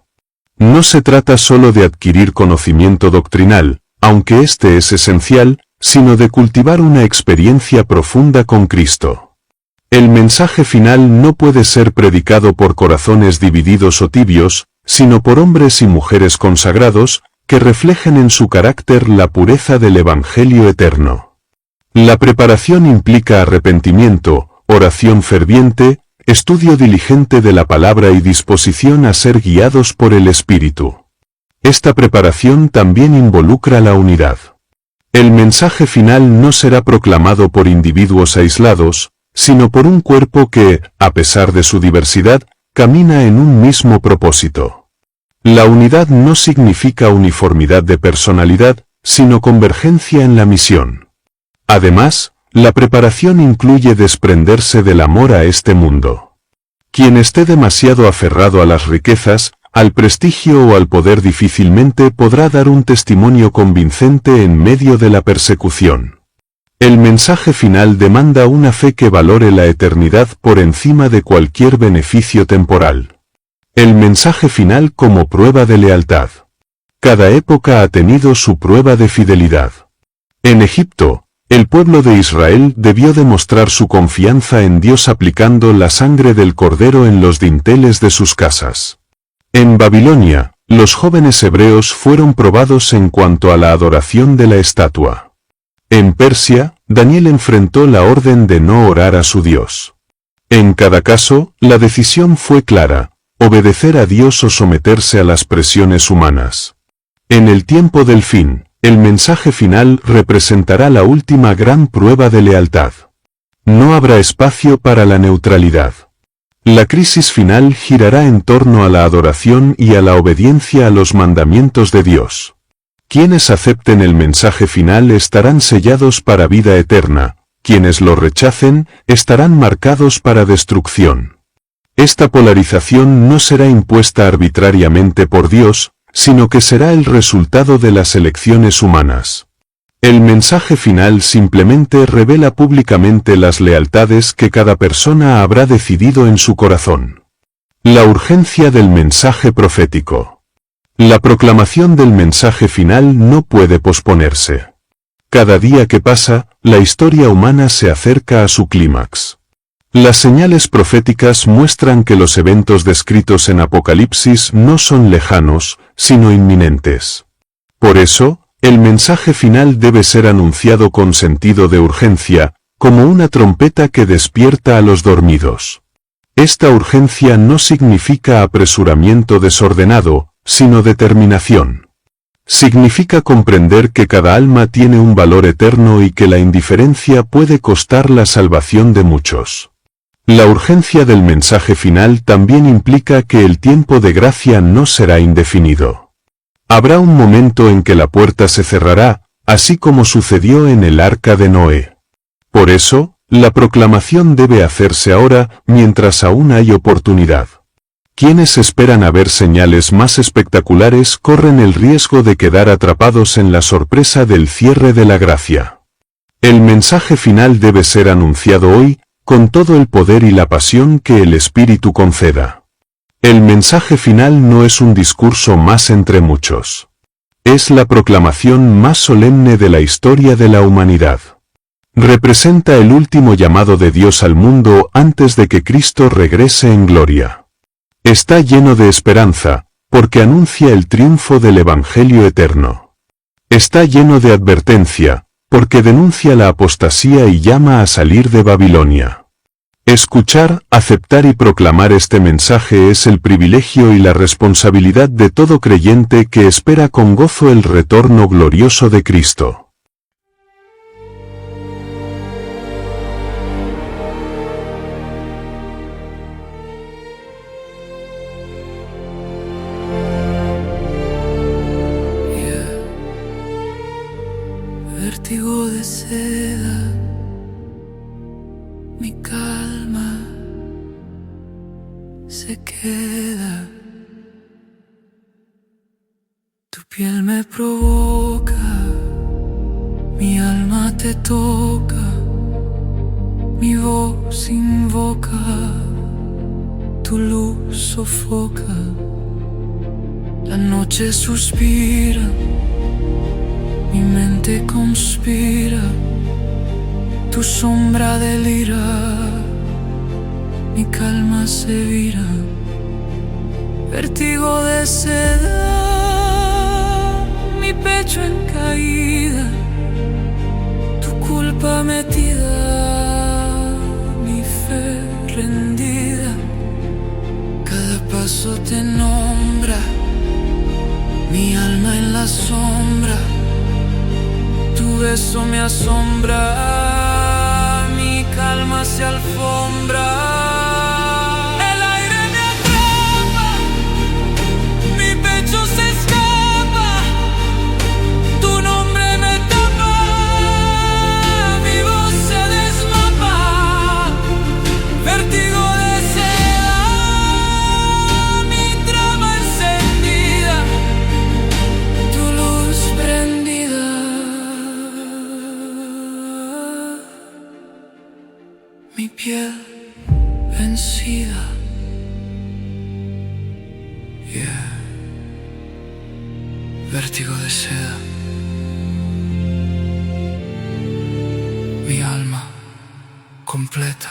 No se trata solo de adquirir conocimiento doctrinal, aunque este es esencial, sino de cultivar una experiencia profunda con Cristo. El mensaje final no puede ser predicado por corazones divididos o tibios, sino por hombres y mujeres consagrados, que reflejen en su carácter la pureza del Evangelio eterno. La preparación implica arrepentimiento, oración ferviente, estudio diligente de la palabra y disposición a ser guiados por el Espíritu. Esta preparación también involucra la unidad. El mensaje final no será proclamado por individuos aislados, sino por un cuerpo que, a pesar de su diversidad, camina en un mismo propósito. La unidad no significa uniformidad de personalidad, sino convergencia en la misión. Además, la preparación incluye desprenderse del amor a este mundo. Quien esté demasiado aferrado a las riquezas, al prestigio o al poder difícilmente podrá dar un testimonio convincente en medio de la persecución. El mensaje final demanda una fe que valore la eternidad por encima de cualquier beneficio temporal. El mensaje final como prueba de lealtad. Cada época ha tenido su prueba de fidelidad. En Egipto, el pueblo de Israel debió demostrar su confianza en Dios aplicando la sangre del cordero en los dinteles de sus casas. En Babilonia, los jóvenes hebreos fueron probados en cuanto a la adoración de la estatua. En Persia, Daniel enfrentó la orden de no orar a su Dios. En cada caso, la decisión fue clara: obedecer a Dios o someterse a las presiones humanas. En el tiempo del fin, el mensaje final representará la última gran prueba de lealtad. No habrá espacio para la neutralidad. La crisis final girará en torno a la adoración y a la obediencia a los mandamientos de Dios. Quienes acepten el mensaje final estarán sellados para vida eterna, quienes lo rechacen estarán marcados para destrucción. Esta polarización no será impuesta arbitrariamente por Dios, sino que será el resultado de las elecciones humanas. El mensaje final simplemente revela públicamente las lealtades que cada persona habrá decidido en su corazón. La urgencia del mensaje profético. La proclamación del mensaje final no puede posponerse. Cada día que pasa, la historia humana se acerca a su clímax. Las señales proféticas muestran que los eventos descritos en Apocalipsis no son lejanos, sino inminentes. Por eso, el mensaje final debe ser anunciado con sentido de urgencia, como una trompeta que despierta a los dormidos. Esta urgencia no significa apresuramiento desordenado, sino determinación. Significa comprender que cada alma tiene un valor eterno y que la indiferencia puede costar la salvación de muchos. La urgencia del mensaje final también implica que el tiempo de gracia no será indefinido. Habrá un momento en que la puerta se cerrará, así como sucedió en el arca de Noé. Por eso, la proclamación debe hacerse ahora, mientras aún hay oportunidad. Quienes esperan a ver señales más espectaculares corren el riesgo de quedar atrapados en la sorpresa del cierre de la gracia. El mensaje final debe ser anunciado hoy, con todo el poder y la pasión que el Espíritu conceda. El mensaje final no es un discurso más entre muchos. Es la proclamación más solemne de la historia de la humanidad. Representa el último llamado de Dios al mundo antes de que Cristo regrese en gloria. Está lleno de esperanza, porque anuncia el triunfo del Evangelio eterno. Está lleno de advertencia, porque denuncia la apostasía y llama a salir de Babilonia. Escuchar, aceptar y proclamar este mensaje es el privilegio y la responsabilidad de todo creyente que espera con gozo el retorno glorioso de Cristo. Vértigo de seda, mi calma se queda. Tu piel me provoca, mi alma te toca, mi voz invoca, tu luz sofoca, la noche suspira, mi mente conspira, tu sombra delira, mi calma se vira. Vértigo de seda, mi pecho en caída, tu culpa metida, mi fe rendida. Cada paso te nombra, mi alma en la sombra, tu beso me asombra, mi calma se alfombra. El aire me atrapa, mi pecho se escapa, tu nombre me tapa, mi voz se desmapa. Vértigo de seda, mi trama encendida, tu luz prendida. Mi piel vencida, vértigo de seda, mi alma completa.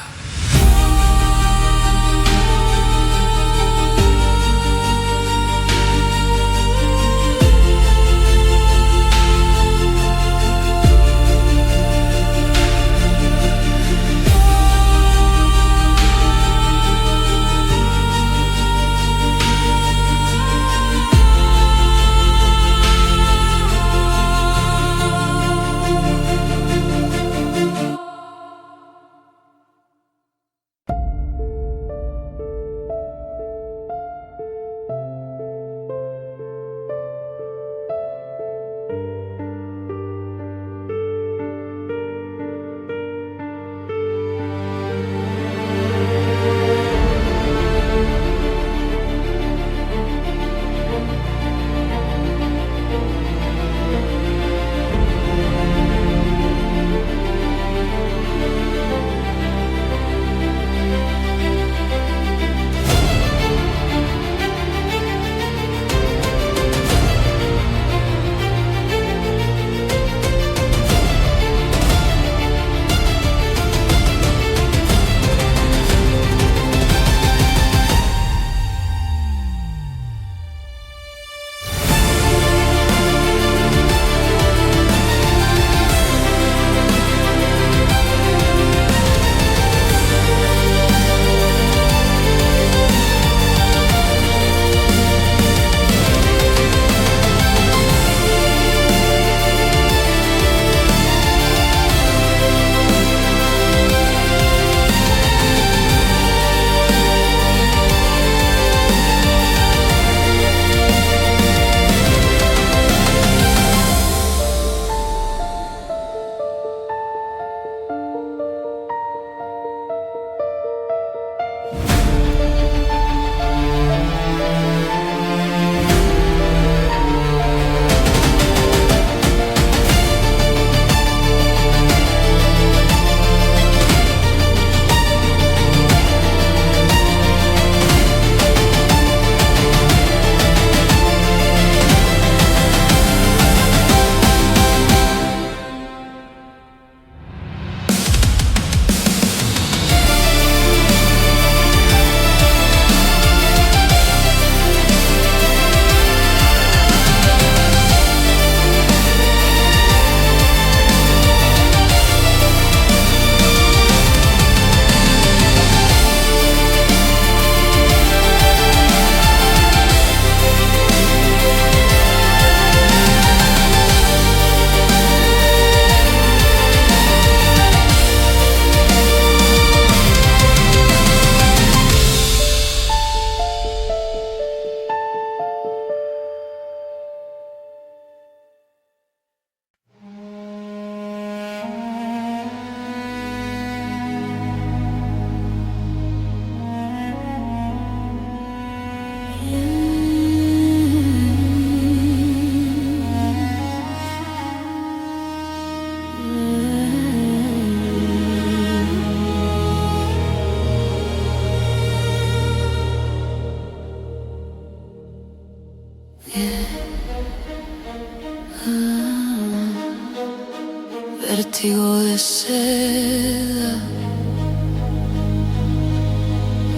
Vértigo de seda,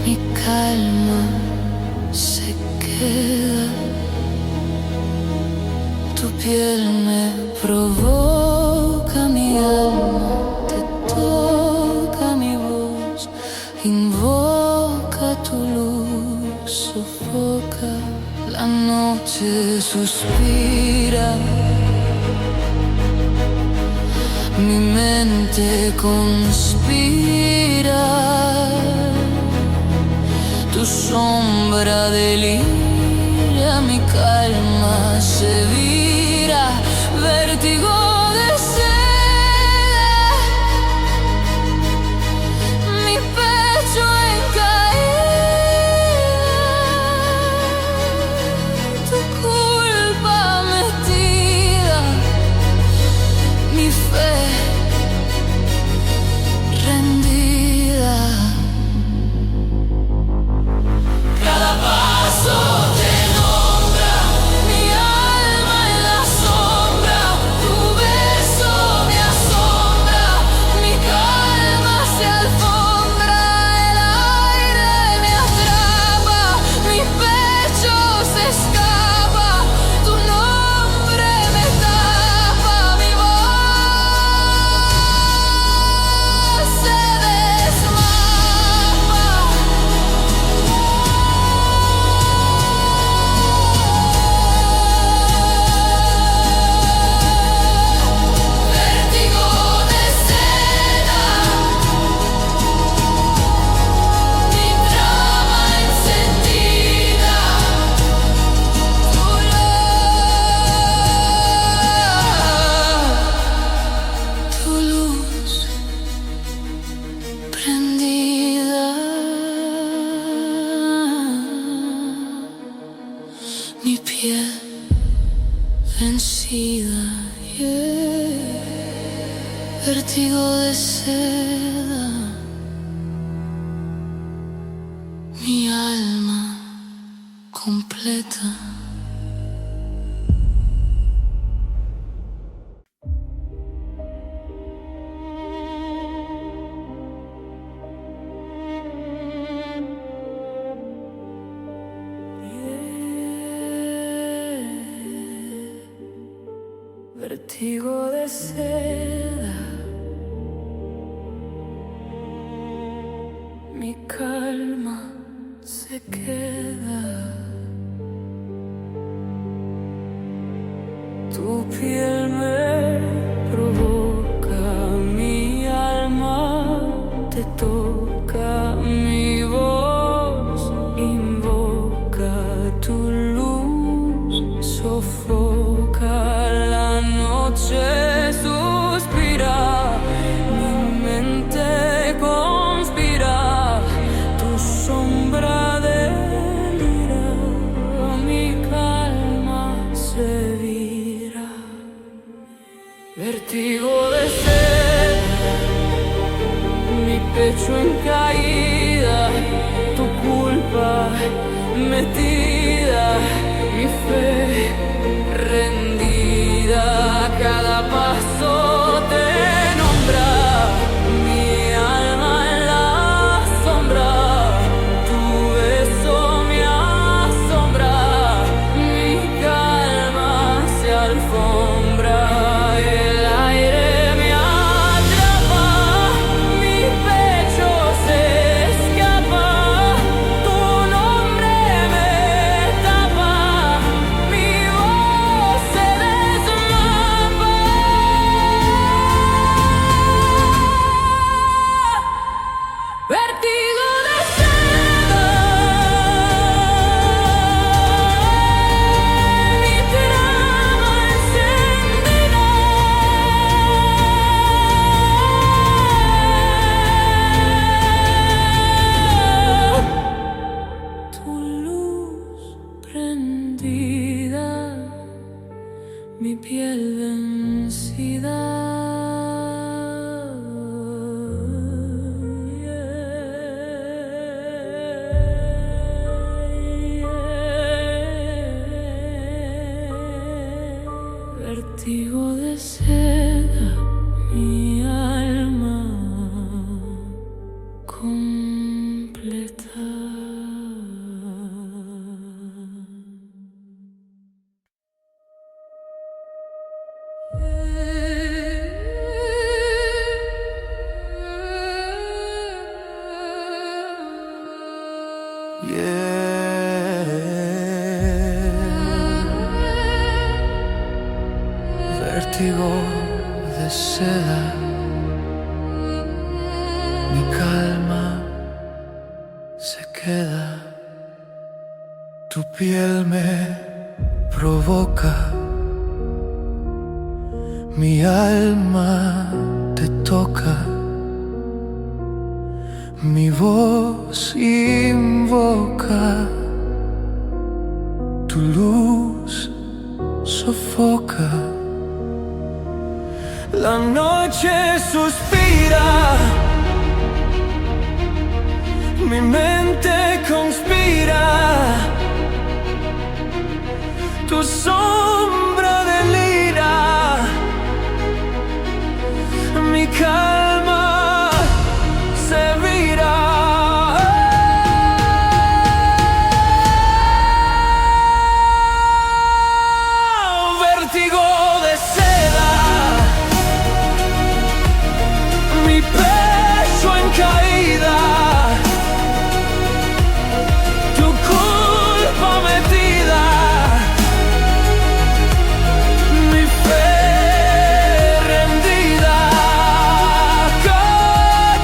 mi calma se queda, tu piel me provoca, mi alma te toca, mi voz invoca tu luz, sofoca, la noche suspira. Mi mente conspira, tu sombra delira, mi calma se vira, vértigo de seda, mi pecho en caída, tu culpa metida, mi fe rendida. Cada paso te nombra, mi alma en la sombra, tu beso me asombra, mi calma se alfombra, el aire me atrapa, mi pecho se escapa, tu nombre me tapa, mi voz se desmapa. Vértigo de seda, mi trama encendida, tu luz prendida, mi piel vencida, vértigo de seda, mi alma completa. Vértigo de seda, mi calma se queda, tu piel me provoca, mi alma te toca, mi voz invoca, tu luz sofoca, la noche suspira, mi mente conspira, tu sombra delira, mi calma se vira, vértigo de sed, mi pecho en caída, tu culpa metida, mi fe rendida, cada paso te nombra, mi alma en la sombra, tu beso me asombra, mi calma se alfombra, el aire me atrapa, mi pecho se escapa, tu nombre me tapa, mi mi piel vencida. Vértigo de seda, mi alma completa. Vértigo de seda, mi calma se queda. Tu piel me provoca, mi alma te toca, mi voz invoca, tu luz sofoca. La noche suspira, mi mente conspira, tu sombra delira, mi calma se vira. Vértigo de seda, mi pecho en caída, tu culpa metida, mi fe rendida.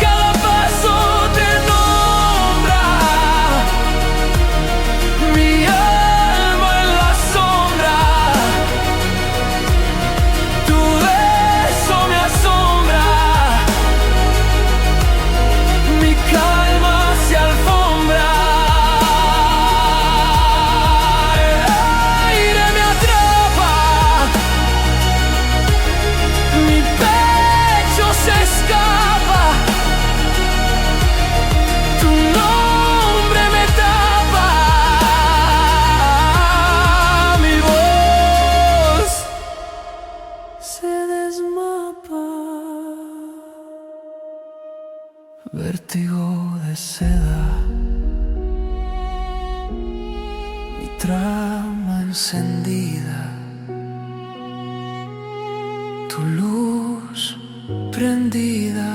Cada paso te nombra, mi alma en la sombra, tu beso me asombra. Mi calma se alfombra, el aire me atrapa, mi pecho se escapa, tu nombre me tapa, mi voz se desmapa. Vértigo de seda, mi trama encendida, tu luz prendida,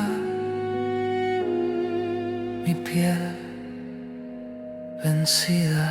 mi piel vencida.